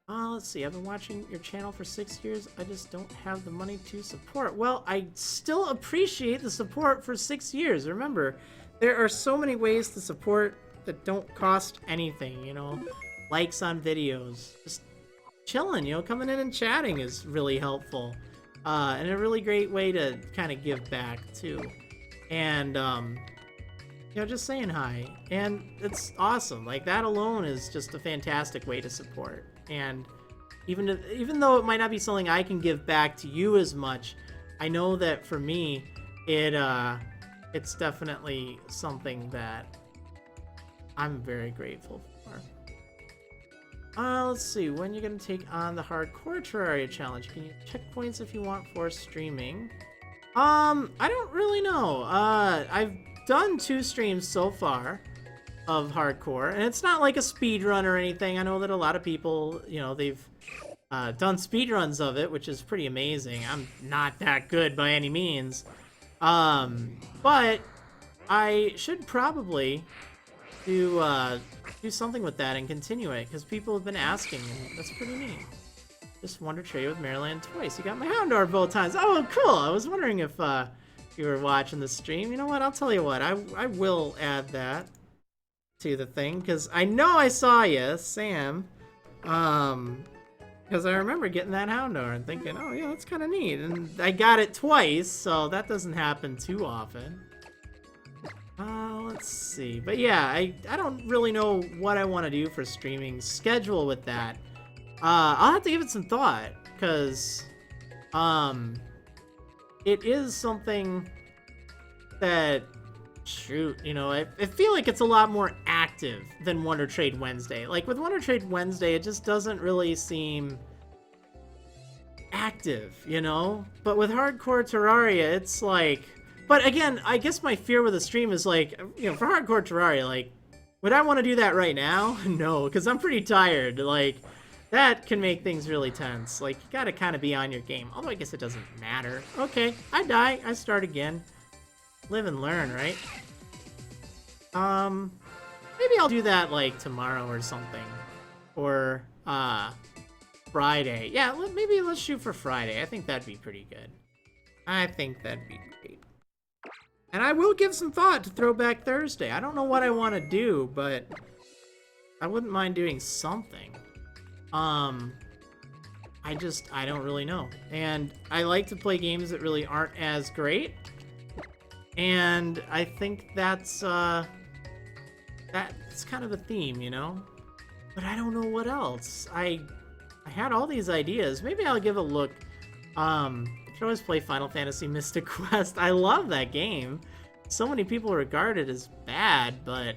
Let's see, I've been watching your channel for 6 years. I just don't have the money to support. Well, I still appreciate the support for 6 years. Remember, there are so many ways to support that don't cost anything, you know? Likes on videos, just chilling, you know, coming in and chatting is really helpful. And a really great way to kind of give back, too. And, you know, just saying hi. And it's awesome. Like, that alone is just a fantastic way to support. And even though it might not be something I can give back to you as much, I know that for me, it's definitely something that I'm very grateful for. Let's see, when you're going to take on the Hardcore Terraria Challenge? Can you check points if you want for streaming? I don't really know. I've done 2 streams so far of Hardcore, and it's not like a speed run or anything. I know that a lot of people, you know, they've done speed runs of it, which is pretty amazing. I'm not that good by any means, but I should probably do something with that and continue it, because people have been asking, and that's pretty neat. Just Wonder Trade with Marriland twice. You got my Houndour both times. Oh, cool. I was wondering if you were watching the stream. You know what? I'll tell you what. I will add that to the thing, because I know I saw you, Sam. Because I remember getting that Houndour and thinking, oh yeah, that's kind of neat. And I got it twice, so that doesn't happen too often. Let's see. But yeah, I don't really know what I want to do for streaming schedule with that. I'll have to give it some thought, because it is something that, shoot, you know, I feel like it's a lot more active than Wonder Trade Wednesday. Like, with Wonder Trade Wednesday, it just doesn't really seem active, you know? But with Hardcore Terraria, it's like... But again, I guess my fear with the stream is like, you know, for Hardcore Terraria, like, would I want to do that right now? No, because I'm pretty tired. Like, that can make things really tense. Like, you gotta kind of be on your game. Although I guess it doesn't matter. Okay, I die, I start again. Live and learn, right? Maybe I'll do that, like, tomorrow or something. Or, Friday. Yeah, maybe let's shoot for Friday. I think that'd be pretty good. I think that'd be great. And I will give some thought to Throwback Thursday. I don't know what I want to do, but I wouldn't mind doing something. I don't really know. And I like to play games that really aren't as great. And I think that's kind of a theme, you know? But I don't know what else. I had all these ideas. Maybe I'll give a look. You should always play Final Fantasy Mystic Quest. I love that game. So many people regard it as bad, but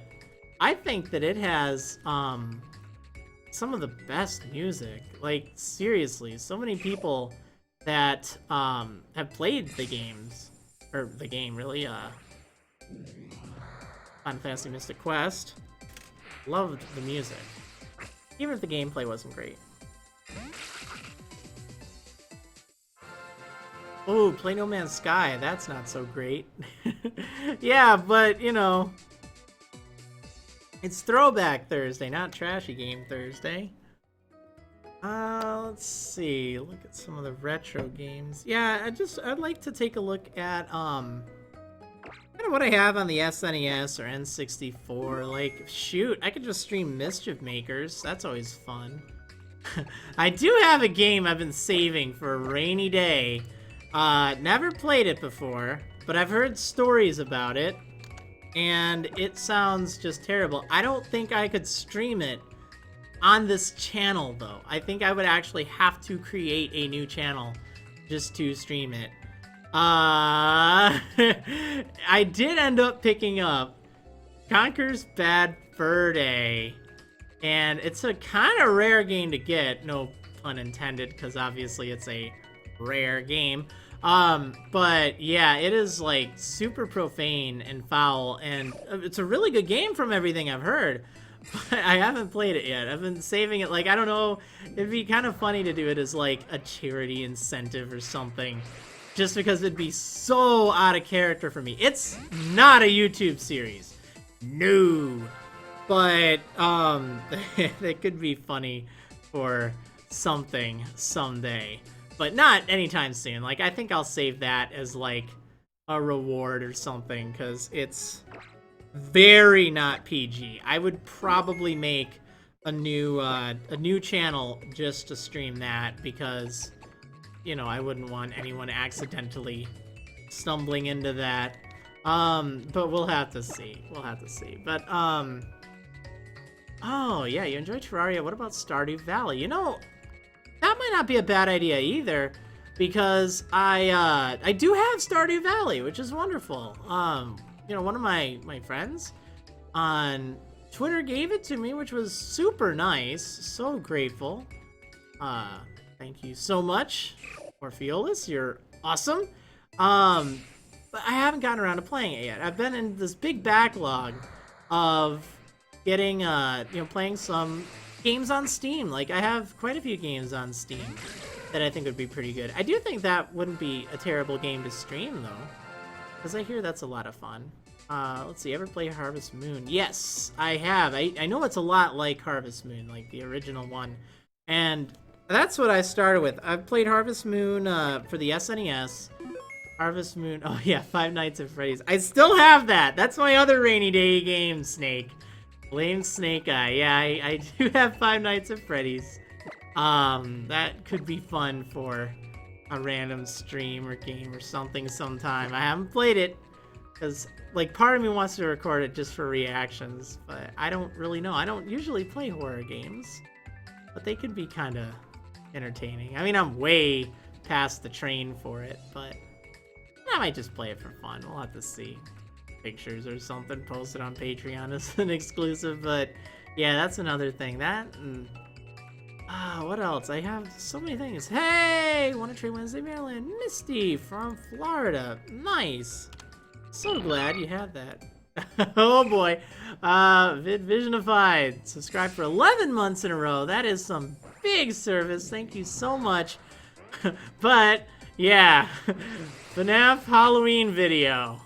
I think that it has some of the best music. Like, seriously, so many people that have played the games, or the game really, Final Fantasy Mystic Quest, loved the music, even if the gameplay wasn't great. Oh, play No Man's Sky, that's not so great. Yeah, but, you know, it's Throwback Thursday, not Trashy Game Thursday. Let's see, look at some of the retro games. Yeah, I'd like to take a look at, kind of what I have on the SNES or N64. Like, shoot, I could just stream Mischief Makers, that's always fun. I do have a game I've been saving for a rainy day. Never played it before, but I've heard stories about it, and it sounds just terrible. I don't think I could stream it on this channel, though. I think I would actually have to create a new channel just to stream it. I did end up picking up Conker's Bad Fur Day, and it's a kind of rare game to get, no pun intended, because obviously it's a rare game. But yeah, it is like super profane and foul, and it's a really good game from everything I've heard, but I haven't played it yet. I've been saving it. Like, I don't know, it'd be kind of funny to do it as like a charity incentive or something, just because it'd be so out of character for me. It's not a YouTube series, no, but it could be funny for something someday. But not anytime soon. Like, I think I'll save that as, like, a reward or something, because it's very not PG. I would probably make a new channel just to stream that, because, you know, I wouldn't want anyone accidentally stumbling into that. But we'll have to see. We'll have to see. But, oh, yeah, you enjoy Terraria. What about Stardew Valley? You know, that might not be a bad idea either, because I do have Stardew Valley, which is wonderful. You know, one of my friends on Twitter gave it to me, which was super nice. So grateful. Thank you so much, Orpheolus. You're awesome. But I haven't gotten around to playing it yet. I've been in this big backlog of getting, you know, playing some games on Steam. Like, I have quite a few games on Steam that I think would be pretty good. I do think that wouldn't be a terrible game to stream, though, because I hear that's a lot of fun. Let's see, ever play Harvest Moon? Yes, I have. I know it's a lot like Harvest Moon, like the original one. And that's what I started with. I've played Harvest Moon for the SNES. Harvest Moon, oh yeah, Five Nights at Freddy's. I still have that. That's my other rainy day game, Snake. Blame Snake Eye. Yeah, I do have Five Nights at Freddy's. That could be fun for a random stream or game or something sometime. I haven't played it because, like, part of me wants to record it just for reactions, but I don't really know. I don't usually play horror games, but they could be kind of entertaining. I mean, I'm way past the train for it, but I might just play it for fun. We'll have to see. Pictures or something posted on Patreon as an exclusive, but yeah, that's another thing. That and what else? I have so many things. Hey, Wonder Trade Wednesday, Maryland. Misty from Florida. Nice. So glad you had that. Oh boy. Visionified. Subscribed for 11 months in a row. That is some big service. Thank you so much. But yeah, FNAF Halloween video.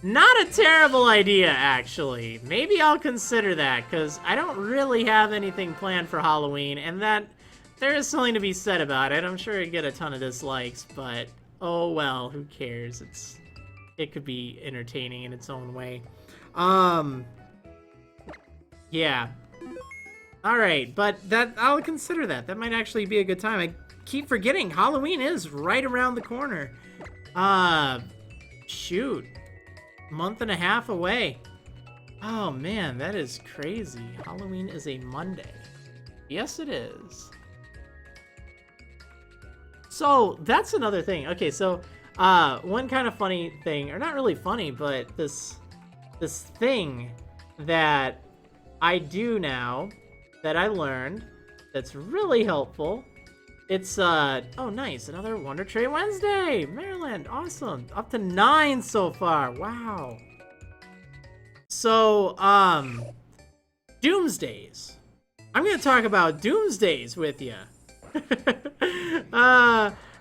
Not a terrible idea, actually. Maybe I'll consider that, because I don't really have anything planned for Halloween, and that there is something to be said about it. I'm sure it'd get a ton of dislikes, but oh well, who cares? It could be entertaining in its own way. Yeah. Alright, but I'll consider that. That might actually be a good time. I keep forgetting Halloween is right around the corner. Shoot. Month and a half away. Oh man, that is crazy. Halloween is a Monday. Yes, it is. So that's another thing. Okay, so one kind of funny thing, or not really funny, but this thing that I do now that I learned that's really helpful. It's, oh nice, another Wonder Trade Wednesday! Maryland, awesome! Up to 9 so far, wow! So, Doomsdays. I'm gonna talk about Doomsdays with ya.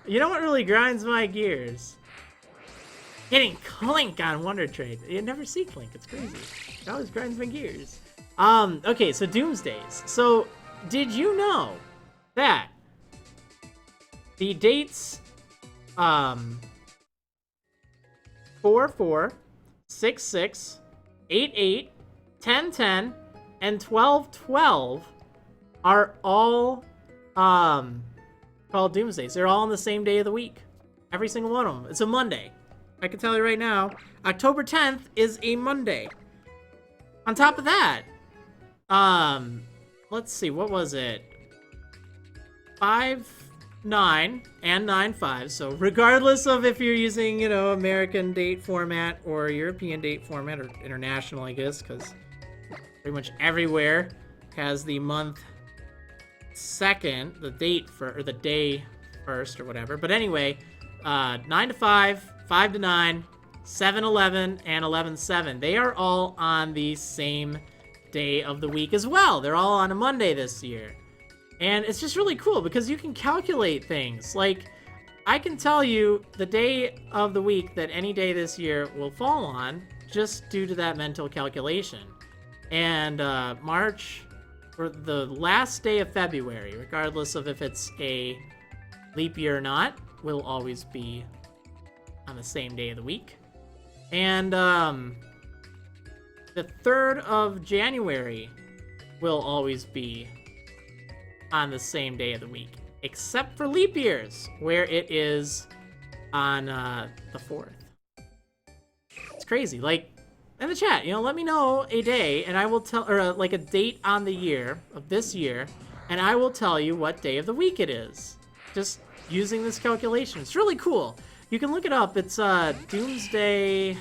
You know what really grinds my gears? Getting Clink on Wonder Trade. You never see Clink, it's crazy. It always grinds my gears. Okay, so Doomsdays. So, did you know that the dates 4/4, 6/6, 8/8, 10/10, and 12/12 are all called Doomsdays. They're all on the same day of the week. Every single one of them. It's a Monday. I can tell you right now, October 10th is a Monday. On top of that, let's see, what was it? 5/9 and 9/5. So regardless of if you're using, you know, American date format or European date format or international, I guess, because pretty much everywhere has the month second, the date for, or the day first or whatever. But anyway, 9/5, 5/9, 7/11, and 11/7. They are all on the same day of the week as well. They're all on a Monday this year. And it's just really cool because you can calculate things. Like, I can tell you the day of the week that any day this year will fall on just due to that mental calculation. And March, or the last day of February, regardless of if it's a leap year or not, will always be on the same day of the week. And the 3rd of January will always be on the same day of the week, except for leap years, where it is on the 4th. It's crazy. Like, in the chat, you know, let me know a day, and I will tell, or like a date on the year of this year, and I will tell you what day of the week it is. Just using this calculation. It's really cool. You can look it up. It's Doomsday.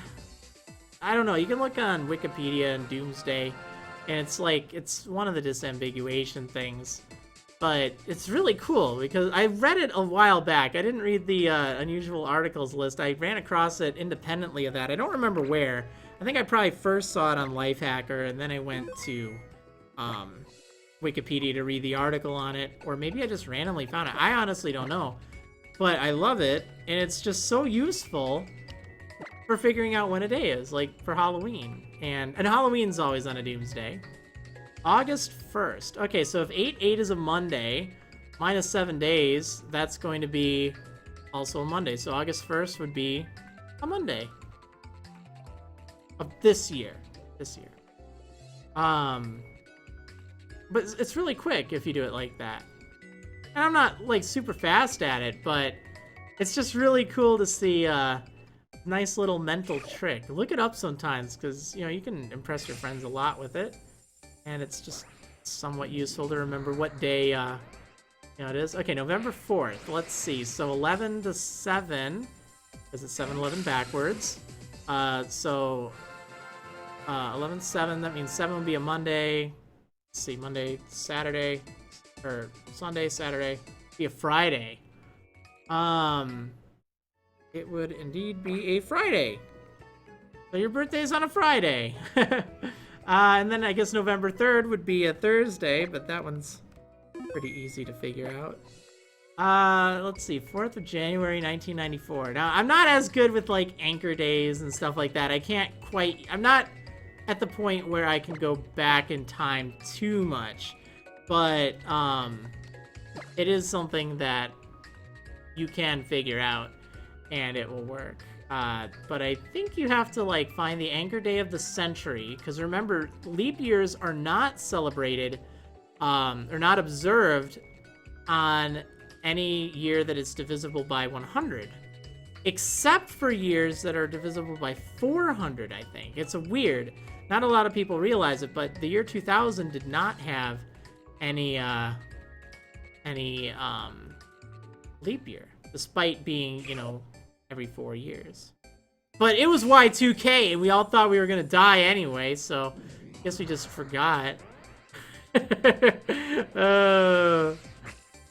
I don't know. You can look on Wikipedia and Doomsday, and it's like, it's one of the disambiguation things. But it's really cool because I read it a while back. I didn't read the unusual articles list. I ran across it independently of that. I don't remember where. I think I probably first saw it on Lifehacker, and then I went to Wikipedia to read the article on it. Or maybe I just randomly found it. I honestly don't know. But I love it, and it's just so useful for figuring out when a day is, like for Halloween. And Halloween's always on a doomsday. August 1st. Okay, so if 8/8 is a Monday, minus 7 days, that's going to be also a Monday. So August 1st would be a Monday of this year. But it's really quick if you do it like that. And I'm not like super fast at it, but it's just really cool to see a nice little mental trick. Look it up sometimes, because you know you can impress your friends a lot with it, and it's just somewhat useful to remember what day it is. Okay, November 4th. Let's see. So 11 to 7, because it's 7-11 backwards. So 11/7. That means 7 would be a Monday. Let's see, Monday, Saturday, or Sunday, Saturday, be a Friday. It would indeed be a Friday. So your birthday's on a Friday. And then I guess November 3rd would be a Thursday, but that one's pretty easy to figure out. Let's see, 4th of January, 1994. Now, I'm not as good with like anchor days and stuff like that. I'm not at the point where I can go back in time too much, but it is something that you can figure out and it will work. But I think you have to like find the anchor day of the century, because remember, leap years are not celebrated or not observed on any year that is divisible by 100, except for years that are divisible by 400. I think it's a weird. Not a lot of people realize it, but the year 2000 did not have any leap year, despite being, every 4 years. But it was Y2K, and we all thought we were gonna die anyway, so I guess we just forgot.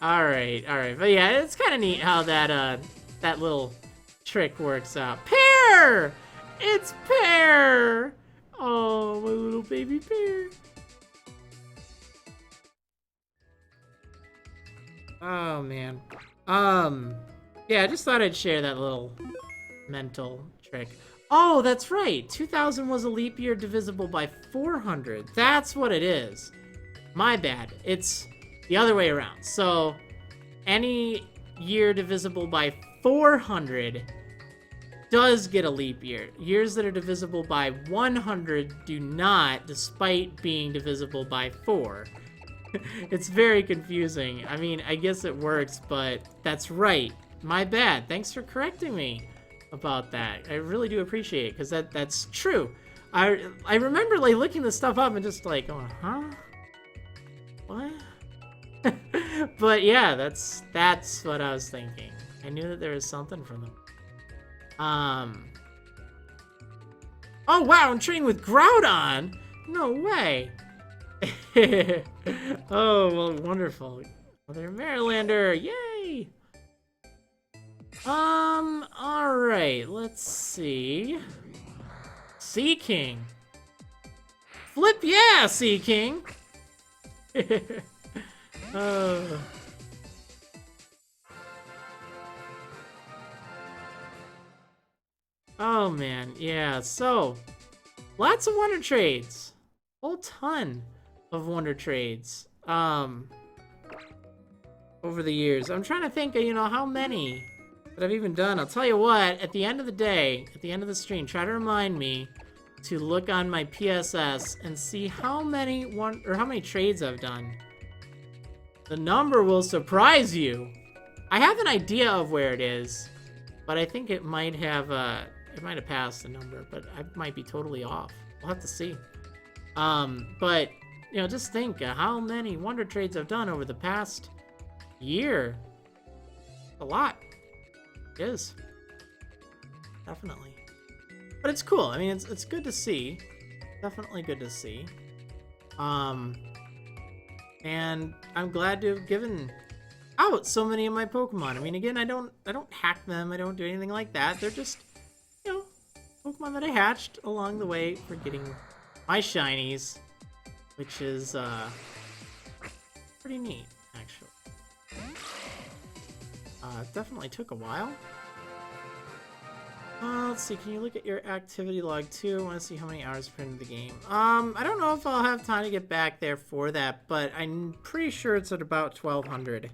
Alright. But yeah, it's kind of neat how that little trick works out. Pear! It's Pear! Oh, my little baby Pear. Oh, man. Yeah, I just thought I'd share that little mental trick. Oh, that's right. 2000 was a leap year divisible by 400. That's what it is. My bad. It's the other way around. So, any year divisible by 400 does get a leap year. Years that are divisible by 100 do not, despite being divisible by 4. It's very confusing. I mean, I guess it works, but that's right. My bad. Thanks for correcting me about that. I really do appreciate it, because that's true. I remember like looking this stuff up and just like going, huh? What? But yeah, that's what I was thinking. I knew that there was something from them. Oh wow, I'm training with Groudon! No way! Oh, well, wonderful. Another Marrilander, yay! Alright, let's see. Seaking. Flip yeah, Seaking! Oh man, yeah, so lots of Wonder Trades. Whole ton of Wonder Trades. Over the years. I'm trying to think of, how many that I've even done. I'll tell you what, at the end of the day, at the end of the stream, try to remind me to look on my PSS and see how many trades I've done. The number will surprise you. I have an idea of where it is, but I think it might have passed the number, but I might be totally off. We'll have to see. But just think how many Wonder Trades I've done over the past year. A lot. It is. Definitely. But it's cool. I mean, it's good to see. Definitely good to see. And I'm glad to have given out so many of my Pokemon. I mean, again, I don't hack them. I don't do anything like that. They're just, Pokemon that I hatched along the way for getting my shinies, which is pretty neat, actually. It definitely took a while. Let's see, can you look at your activity log too? I want to see how many hours put into the game. I don't know if I'll have time to get back there for that, but I'm pretty sure it's at about 1,200.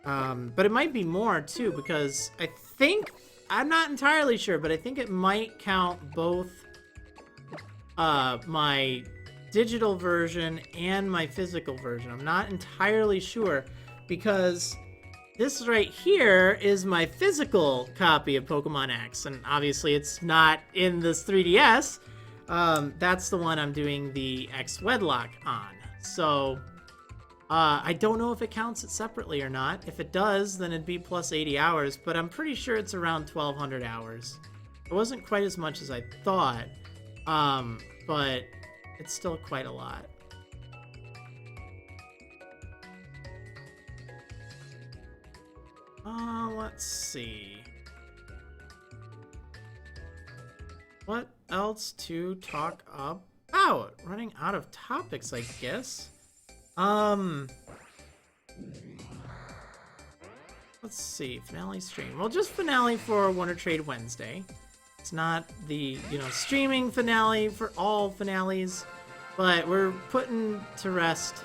But it might be more too, because I think, I'm not entirely sure, but I think it might count both my digital version and my physical version. I'm not entirely sure, because this right here is my physical copy of Pokemon X, and obviously it's not in this 3DS. That's the one I'm doing the X Wedlock on. So, I don't know if it counts it separately or not. If it does, then it'd be plus 80 hours, but I'm pretty sure it's around 1,200 hours. It wasn't quite as much as I thought, but it's still quite a lot. Let's see. What else to talk about? Running out of topics, I guess. Let's see. Finale stream. Well, just finale for Wonder Trade Wednesday. It's not the, streaming finale for all finales, but we're putting to rest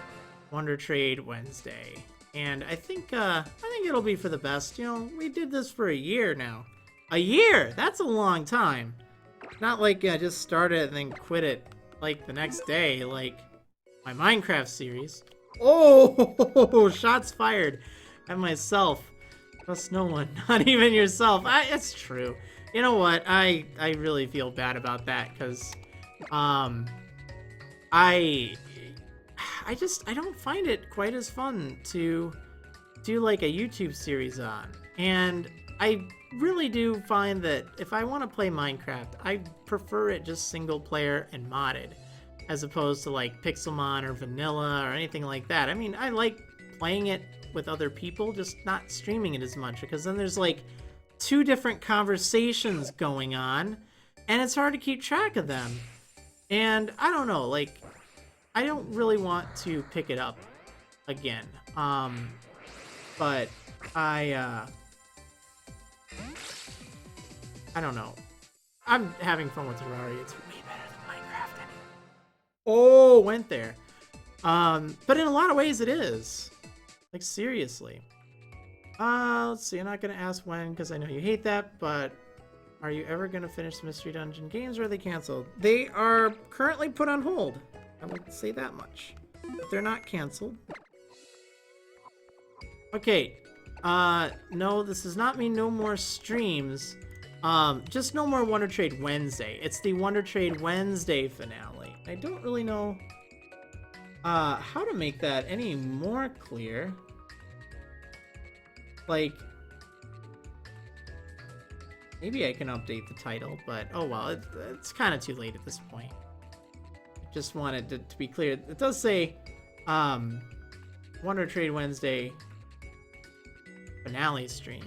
Wonder Trade Wednesday. And I think it'll be for the best. We did this for a year now. A year! That's a long time. Not like I just started and then quit it like the next day, like my Minecraft series. Oh, shots fired at myself. Trust no one, not even yourself. It's true. You know what? I really feel bad about that, because I don't find it quite as fun to do like a YouTube series on. And I really do find that if I want to play Minecraft, I prefer it just single player and modded, as opposed to like Pixelmon or Vanilla or anything like that. I mean, I like playing it with other people, just not streaming it as much, because then there's like 2 different conversations going on, and it's hard to keep track of them. And I don't know, like, I don't really want to pick it up again. But I don't know. I'm having fun with Terraria. It's way better than Minecraft anyway. Oh, went there. But in a lot of ways it is. Like, seriously. Let's see. I'm not going to ask when, because I know you hate that, but are you ever going to finish the Mystery Dungeon games, or are they canceled? They are currently put on hold. I would say that much. But they're not canceled. Okay. No, this does not mean no more streams. Just no more Wonder Trade Wednesday. It's the Wonder Trade Wednesday finale. I don't really know how to make that any more clear. Like, maybe I can update the title, but oh well, it's kind of too late at this point. Just wanted to be clear. It does say Wonder Trade Wednesday finale stream,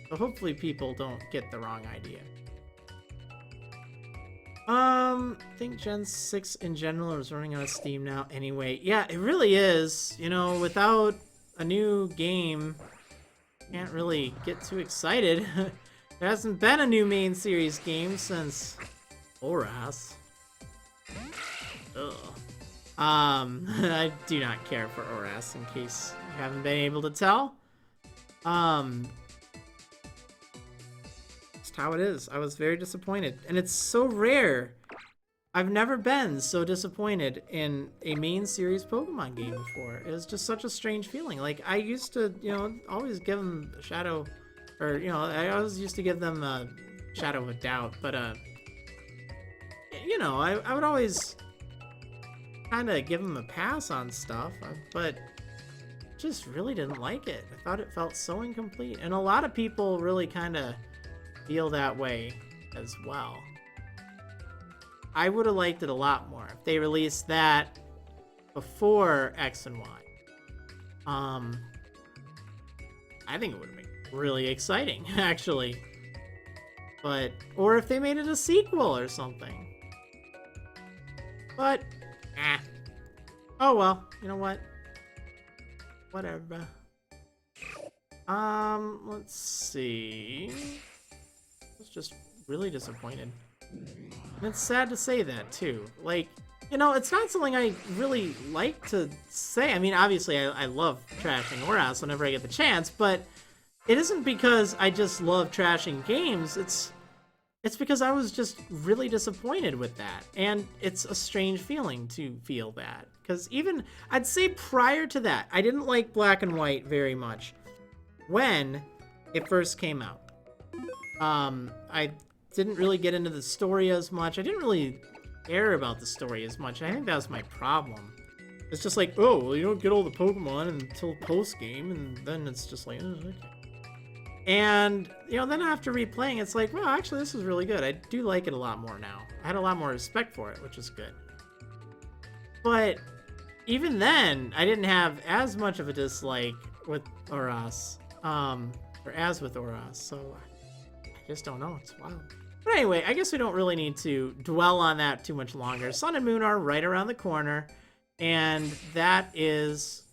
so hopefully people don't get the wrong idea. I think Gen 6 in general is running out of steam now anyway. Yeah, it really is. Without a new game, can't really get too excited. There hasn't been a new main series game since Oras. Ugh. I do not care for Oras, in case you haven't been able to tell. Just how it is. I was very disappointed, and it's so rare. I've never been so disappointed in a main series Pokemon game before. It was just such a strange feeling. Like, I used to, always give them a shadow, or, I always used to give them a shadow of a doubt, but, I would always kind of give them a pass on stuff, but just really didn't like it. I thought it felt so incomplete, and a lot of people really kind of feel that way as well. I would have liked it a lot more if they released that before X and Y. I think it would have been really exciting, actually. Or if they made it a sequel or something. But, oh well, you know what? Whatever. Let's see. Let's just really disappointed. And it's sad to say that, too. Like, you know, it's not something I really like to say. I mean, obviously, I love trashing Oras whenever I get the chance, but it isn't because I just love trashing games. It's because I was just really disappointed with that. And it's a strange feeling to feel that. Because even, I'd say prior to that, I didn't like Black and White very much when it first came out. I didn't really get into the story as much. I didn't really care about the story as much. I think that was my problem. It's just like, oh, well, you don't get all the Pokemon until post-game, and then it's just like, oh, okay. And, you know, then after replaying, it's like, well, actually, this is really good. I do like it a lot more now. I had a lot more respect for it, which is good. But even then, I didn't have as much of a dislike with Oras, or as with Oras, so I just don't know. It's wild. But anyway, I guess we don't really need to dwell on that too much longer. Sun and Moon are right around the corner, and that's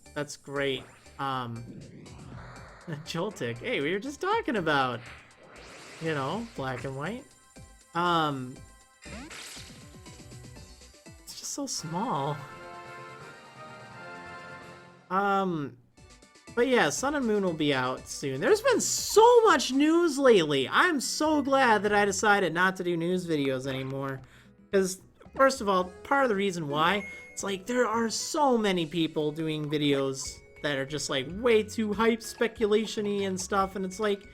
great. Joltik. Hey, we were just talking about, you know, Black and White. It's just so small. But yeah, Sun and Moon will be out soon. There's been so much news lately. I'm so glad that I decided not to do news videos anymore. Because, first of all, part of the reason why, it's like there are so many people doing videos that are just like way too hype speculation-y and stuff. And it's like,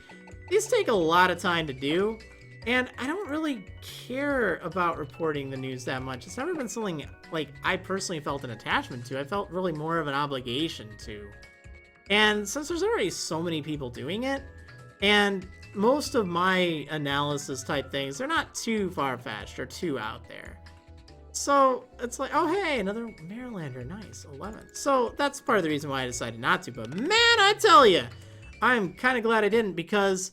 these take a lot of time to do. And I don't really care about reporting the news that much. It's never been something like I personally felt an attachment to. I felt really more of an obligation to. And since there's already so many people doing it, and most of my analysis type things, they're not too far-fetched or too out there. So it's like, oh hey, another Marrilander, nice, 11. So that's part of the reason why I decided not to. But man, I tell you, I'm kind of glad I didn't, because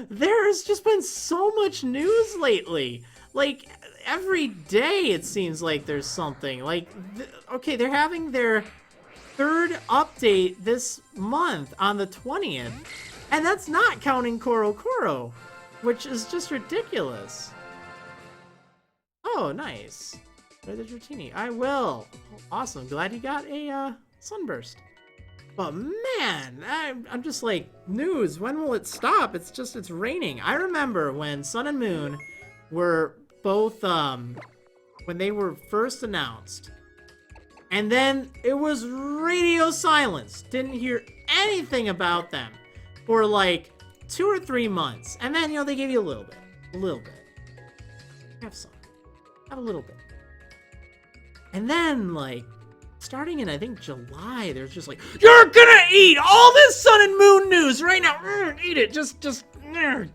there's just been so much news lately. Like every day it seems like there's something. Like, okay, they're having their third update this month on the 20th, and that's not counting Koro Koro, which is just ridiculous. Oh, nice. Try the Dratini. I will. Awesome. Glad you got a sunburst. But man, I'm just like, news, when will it stop? It's raining. I remember when Sun and Moon were both, when they were first announced, and then it was radio silence. Didn't hear anything about them for like 2 or 3 months. And then, you know, they gave you a little bit. Have some. Have a little bit. And then, like, starting in, I think, July, there's just like, you're gonna eat all this Sun and Moon news right now. Eat it. Just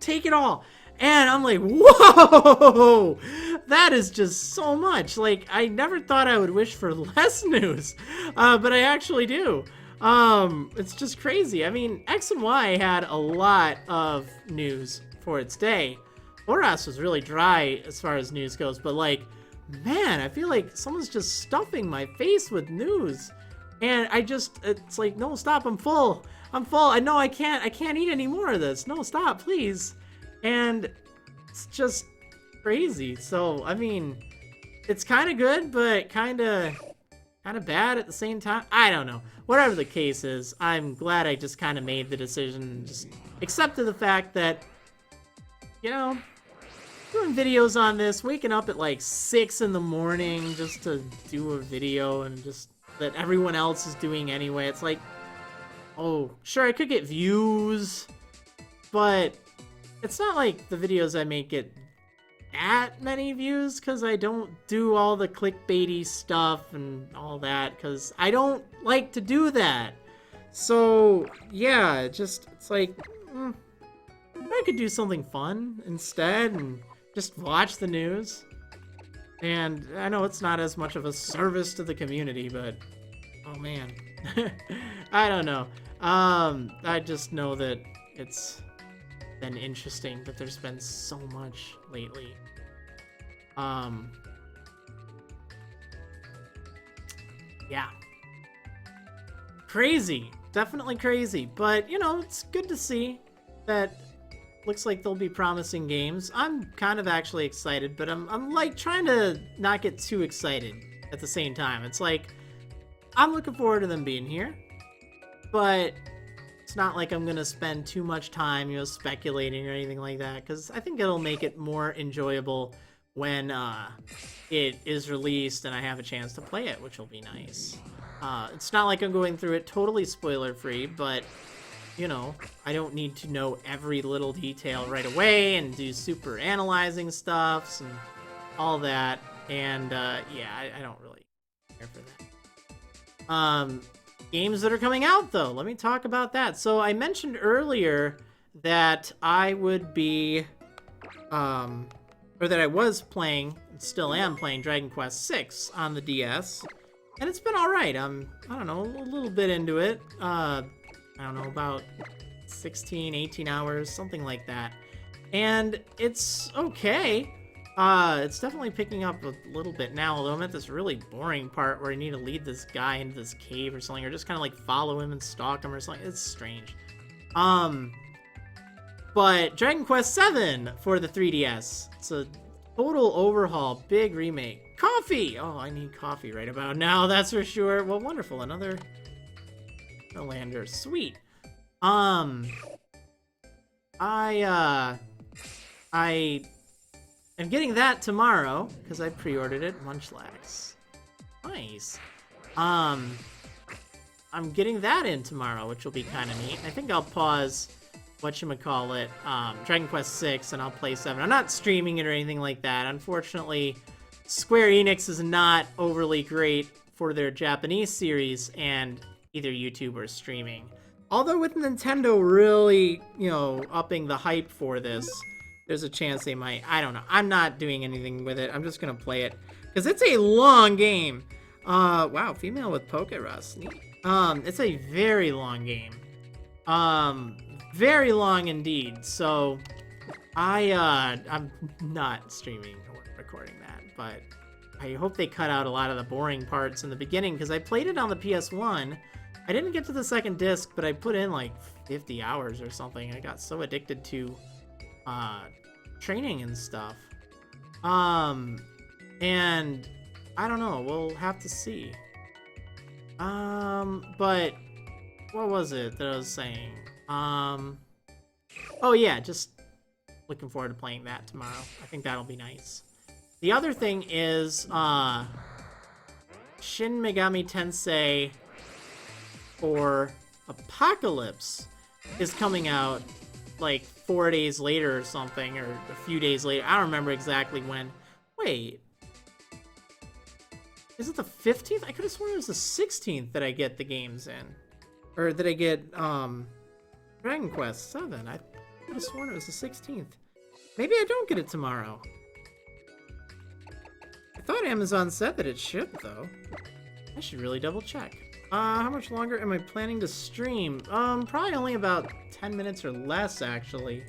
take it all. And I'm like, whoa, that is just so much. Like, I never thought I would wish for less news, but I actually do. It's just crazy. I mean, X and Y had a lot of news for its day. Oras was really dry as far as news goes, but like, man, I feel like someone's just stuffing my face with news. And it's like, no, stop, I'm full. I know I can't eat any more of this. No, stop, please. And it's just crazy. So, I mean, it's kind of good, but kind of bad at the same time. I don't know. Whatever the case is, I'm glad I just kind of made the decision and just accepted the fact that, you know, doing videos on this, waking up at like 6 in the morning just to do a video and just that everyone else is doing anyway. It's like, oh, sure, I could get views, but it's not like the videos I make get that many views, because I don't do all the clickbaity stuff and all that, because I don't like to do that. So, yeah, it's like, I could do something fun instead and just watch the news. And I know it's not as much of a service to the community, but, oh man. I don't know. I just know that it's been interesting that there's been so much lately. Yeah. Crazy. Definitely crazy. But, you know, it's good to see that looks like they'll be promising games. I'm kind of actually excited, but I'm like trying to not get too excited at the same time. It's like, I'm looking forward to them being here, but it's not like I'm gonna spend too much time, you know, speculating or anything like that, because I think it'll make it more enjoyable when it is released and I have a chance to play it, which will be nice. It's not like I'm going through it totally spoiler-free, but, you know, I don't need to know every little detail right away and do super analyzing stuffs and all that. And, yeah, I don't really care for that. Games that are coming out, though. Let me talk about that. So I mentioned earlier that I would be, or that I was playing, still am playing Dragon Quest VI on the DS. And it's been alright. I don't know, a little bit into it. I don't know, about 16, 18 hours, something like that. And it's okay. It's definitely picking up a little bit now, although I'm at this really boring part where I need to lead this guy into this cave or something, or just kind of like follow him and stalk him or something. It's strange. But Dragon Quest VII for the 3DS. It's a total overhaul, big remake. Coffee! Oh, I need coffee right about now, that's for sure. Well, wonderful, another lander. Sweet. I am getting that tomorrow, because I pre-ordered it. Munchlax. Nice. I'm getting that in tomorrow, which will be kind of neat. I think I'll pause whatchamacallit, Dragon Quest VI, and I'll play 7. I'm not streaming it or anything like that. Unfortunately, Square Enix is not overly great for their Japanese series and either YouTube or streaming. Although with Nintendo really, you know, upping the hype for this, there's a chance they might. I don't know. I'm not doing anything with it. I'm just going to play it because it's a long game. Wow, female with Pokerus. Neat. It's a very long game. Very long indeed. So I'm not streaming or recording that, but I hope they cut out a lot of the boring parts in the beginning because I played it on the PS1. I didn't get to the second disc, but I put in like 50 hours or something. I got so addicted to training and stuff. And I don't know, we'll have to see. But what was it that I was saying? Oh yeah, just looking forward to playing that tomorrow. I think that'll be nice. The other thing is Shin Megami Tensei for Apocalypse is coming out like 4 days later or something, or a few days later. I don't remember exactly when. Wait. Is it the 15th? I could have sworn it was the 16th that I get the games in. Or that I get Dragon Quest 7. I could have sworn it was the 16th. Maybe I don't get it tomorrow. I thought Amazon said that it shipped, though. I should really double check. How much longer am I planning to stream? Probably only about 10 minutes or less, actually.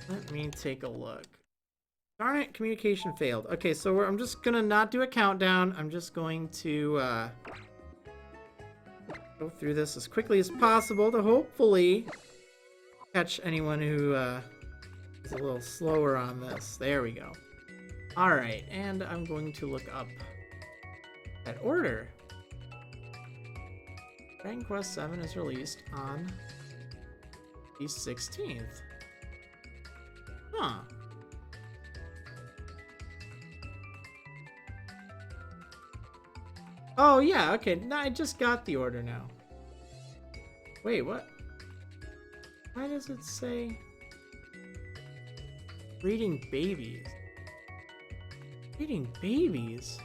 Let me take a look. Darn it, communication failed. Okay, so I'm just gonna not do a countdown. I'm just going to, go through this as quickly as possible to hopefully catch anyone who, is a little slower on this. There we go. Alright, and I'm going to look up that order. Dragon Quest VII is released on the 16th. Huh. Oh, yeah, okay. No, I just got the order now. Wait, what? Why does it say... Breeding babies? Breeding babies?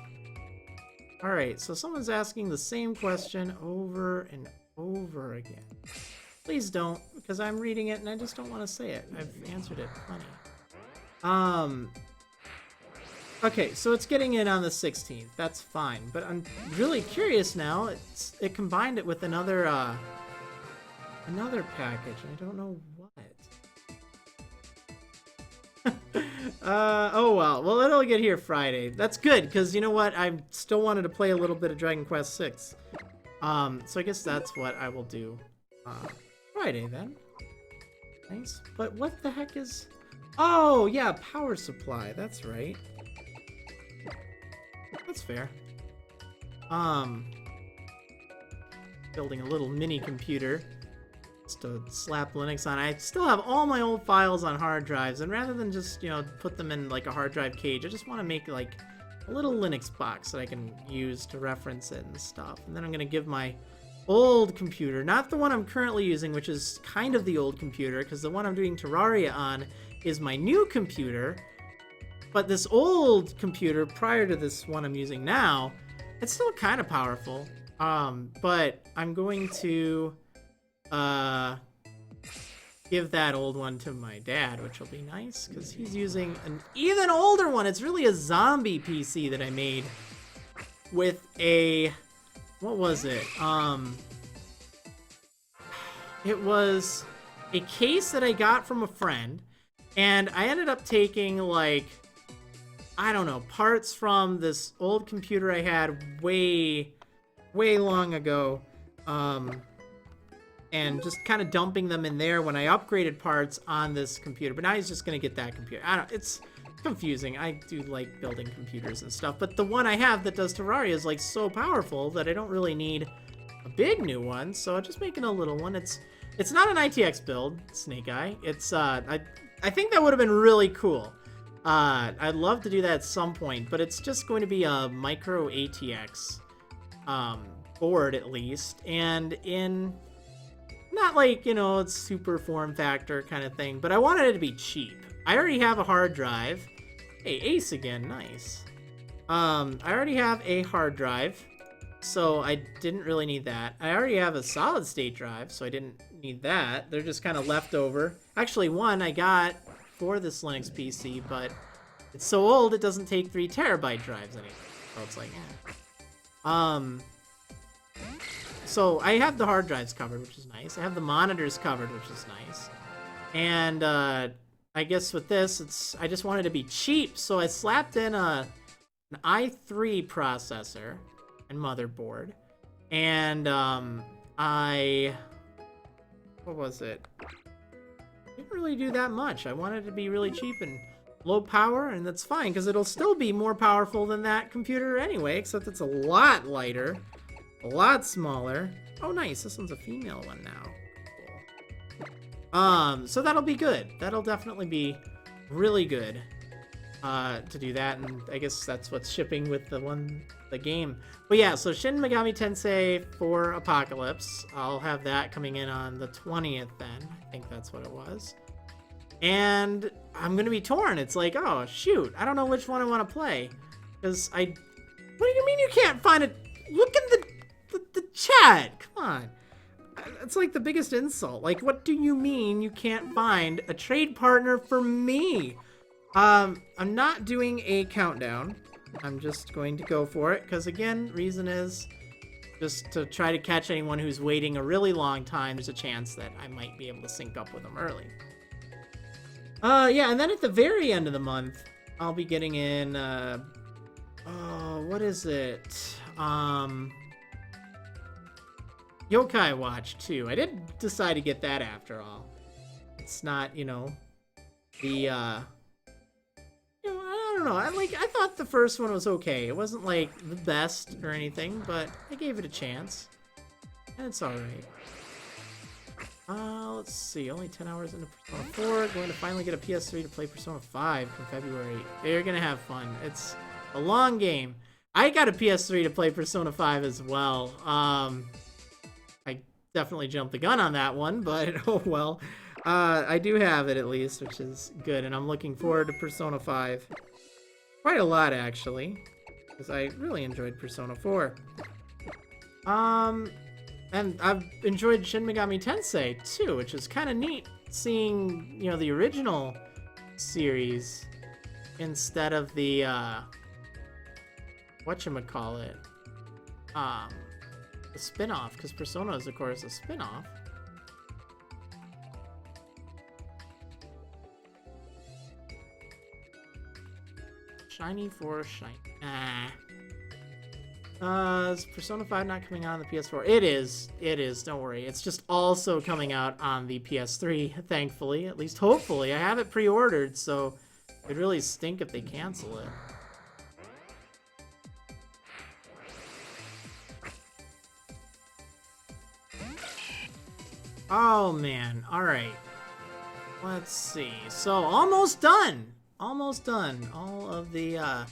Alright, so someone's asking the same question over and over again. Please don't, because I'm reading it and I just don't want to say it. I've answered it plenty. Okay, so it's getting in on the 16th. That's fine, but I'm really curious now. It combined it with another package. I don't know what. Oh well. Well, it'll get here Friday. That's good, because you know what? I still wanted to play a little bit of Dragon Quest VI. So I guess that's what I will do Friday then. Nice. But what the heck is... Oh, yeah, power supply. That's right. That's fair. Building a little mini computer just to slap Linux on. I still have all my old files on hard drives, and rather than just, you know, put them in like a hard drive cage, I just want to make like a little Linux box that I can use to reference it and stuff. And then I'm going to give my old computer, not the one I'm currently using, which is kind of the old computer, because the one I'm doing Terraria on is my new computer. But this old computer, prior to this one I'm using now, it's still kind of powerful. But I'm going to give that old one to my dad, which will be nice, because he's using an even older one. It's really a zombie PC that I made with a... What was it? It was a case that I got from a friend, and I ended up taking, like, I don't know, parts from this old computer I had way long ago, and just kind of dumping them in there when I upgraded parts on this computer. But now he's just gonna get that computer. I don't, it's confusing. I do like building computers and stuff, but the one I have that does Terraria is like so powerful that I don't really need a big new one, so I'm just making a little one. It's not an ITX build, Snake Eye. It's I think that would have been really cool. I'd love to do that at some point, but it's just going to be a micro ATX board at least, and in not like, you know, it's super form factor kind of thing, but I wanted it to be cheap. I already have a hard drive. Hey, Ace again, nice. I already have a hard drive, so I didn't really need that. I already have a solid state drive, so I didn't need that. They're just kind of left over. Actually, one I got for this Linux PC, but it's so old it doesn't take 3 terabyte drives anymore. So it's like, So I have the hard drives covered, which is nice. I have the monitors covered, which is nice. And I guess with this, I just wanted to be cheap, so I slapped in an i3 processor and motherboard. And what was it? Didn't really do that much. I wanted it to be really cheap and low power, and that's fine, because it'll still be more powerful than that computer anyway, except it's a lot lighter, a lot smaller. Oh, nice. This one's a female one now. Cool. So that'll be good. That'll definitely be really good to do that, and I guess that's what's shipping with the game. But yeah, so Shin Megami Tensei 4 Apocalypse, I'll have that coming in on the 20th then. I think that's what it was. And I'm gonna be torn. It's like, oh shoot, I don't know which one I want to play, because what do you mean you can't find it? Look in the chat. Come on, it's like the biggest insult. Like, what do you mean you can't find a trade partner for me? I'm not doing a countdown. I'm just going to go for it, because again, reason is just to try to catch anyone who's waiting a really long time. There's a chance that I might be able to sync up with them early. Yeah, and then at the very end of the month, I'll be getting in, what is it? Yokai Watch 2. I did decide to get that after all. It's not, you know, I don't know. I thought the first one was okay. It wasn't like the best or anything, but I gave it a chance. And it's alright. Let's see. Only 10 hours into Persona 4. Going to finally get a PS3 to play Persona 5 in February. You're gonna have fun. It's a long game. I got a PS3 to play Persona 5 as well. I definitely jumped the gun on that one, but oh well. I do have it at least, which is good, and I'm looking forward to Persona 5. Quite a lot, actually, because I really enjoyed Persona 4. And I've enjoyed Shin Megami Tensei, too, which is kind of neat, seeing, you know, the original series instead of the, whatchamacallit, the spin-off, because Persona is, of course, a spin-off. Shiny for shiny. Is Persona 5 not coming out on the PS4? It is. It is. Don't worry. It's just also coming out on the PS3, thankfully. At least hopefully. I have it pre-ordered, so it'd really stink if they cancel it. Oh, man. All right. Let's see. So, almost done. Almost done. All of the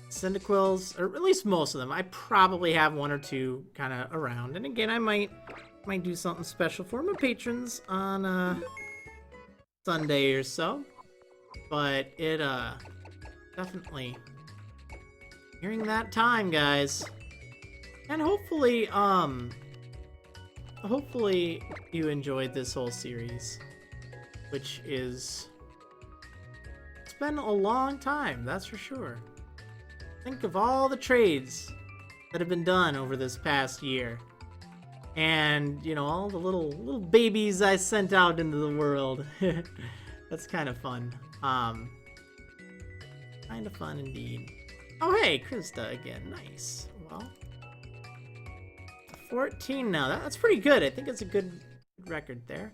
Cyndaquils, or at least most of them. I probably have one or two kind of around. And again, I might do something special for my patrons on Sunday or so. But it definitely nearing that time, guys. And hopefully you enjoyed this whole series, which is, it's been a long time, that's for sure. Think of all the trades that have been done over this past year. And, you know, all the little babies I sent out into the world. That's kind of fun. Kind of fun indeed. Oh, hey, Krista again. Nice. Well, 14 now. That's pretty good. I think it's a good record there.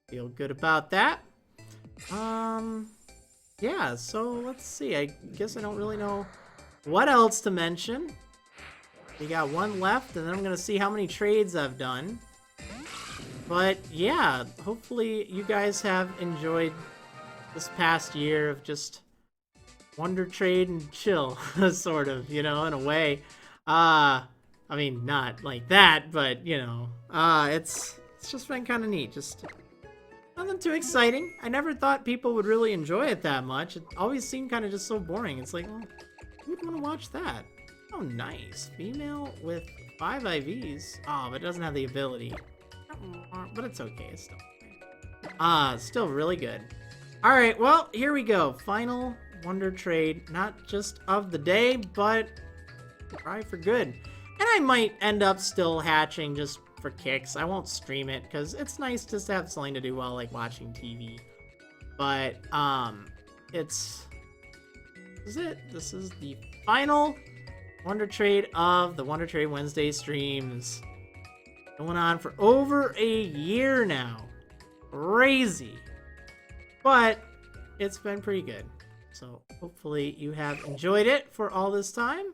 Feel good about that. Yeah, so let's see. I guess I don't really know what else to mention. We got one left, and then I'm gonna see how many trades I've done. But yeah, hopefully you guys have enjoyed this past year of just Wonder Trade and chill, sort of, you know, in a way. I mean, not like that, but, you know, it's just been kind of neat. Just nothing too exciting. I never thought people would really enjoy it that much. It always seemed kind of just so boring. It's like, well, who would want to watch that? Oh, nice. Female with 5 IVs. Oh, but it doesn't have the ability. But it's okay. It's still okay. Still really good. All right, well, here we go. Final Wonder Trade, not just of the day, but try for good. And I might end up still hatching just for kicks. I won't stream it because it's nice just to have something to do while like watching TV. But this is it. This is the final Wonder Trade of the Wonder Trade Wednesday streams. Going on for over a year now. Crazy. But it's been pretty good. So hopefully you have enjoyed it for all this time.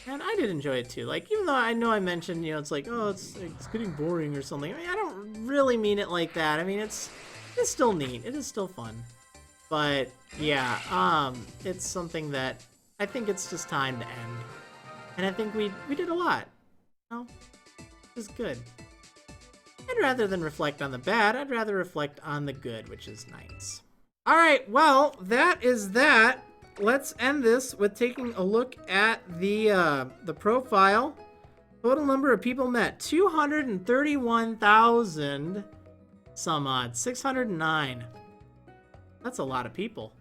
And I did enjoy it too. Like, even though I know I mentioned, you know, it's like, oh, it's getting boring or something. I mean, I don't really mean it like that. I mean, it's still neat. It is still fun. But yeah, it's something that I think it's just time to end. And I think we did a lot. You know, it's good. And rather than reflect on the bad, I'd rather reflect on the good, which is nice. All right, well, that is that. Let's end this with taking a look at the profile. Total number of people met, 231,000 some odd, 609. That's a lot of people.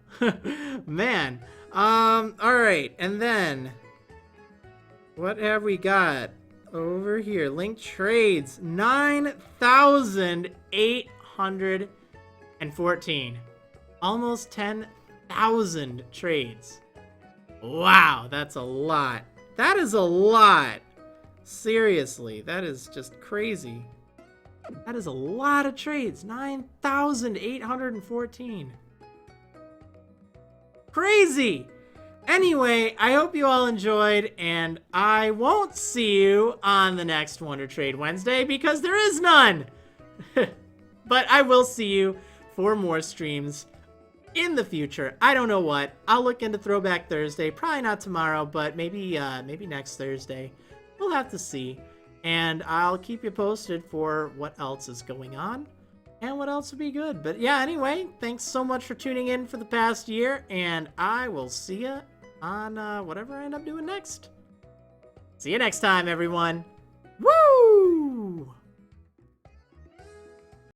Man. All right, and then what have we got over here? Linked trades, 9,814. Almost 10,000 trades. Wow, that's a lot. That is a lot. Seriously, that is just crazy. That is a lot of trades. 9,814. Crazy. Anyway, I hope you all enjoyed, and I won't see you on the next Wonder Trade Wednesday because there is none. But I will see you for more streams in the future. I don't know what. I'll look into Throwback Thursday. Probably not tomorrow, but maybe next Thursday. We'll have to see. And I'll keep you posted for what else is going on and what else would be good. But yeah, anyway, thanks so much for tuning in for the past year, and I will see you on whatever I end up doing next. See you next time, everyone.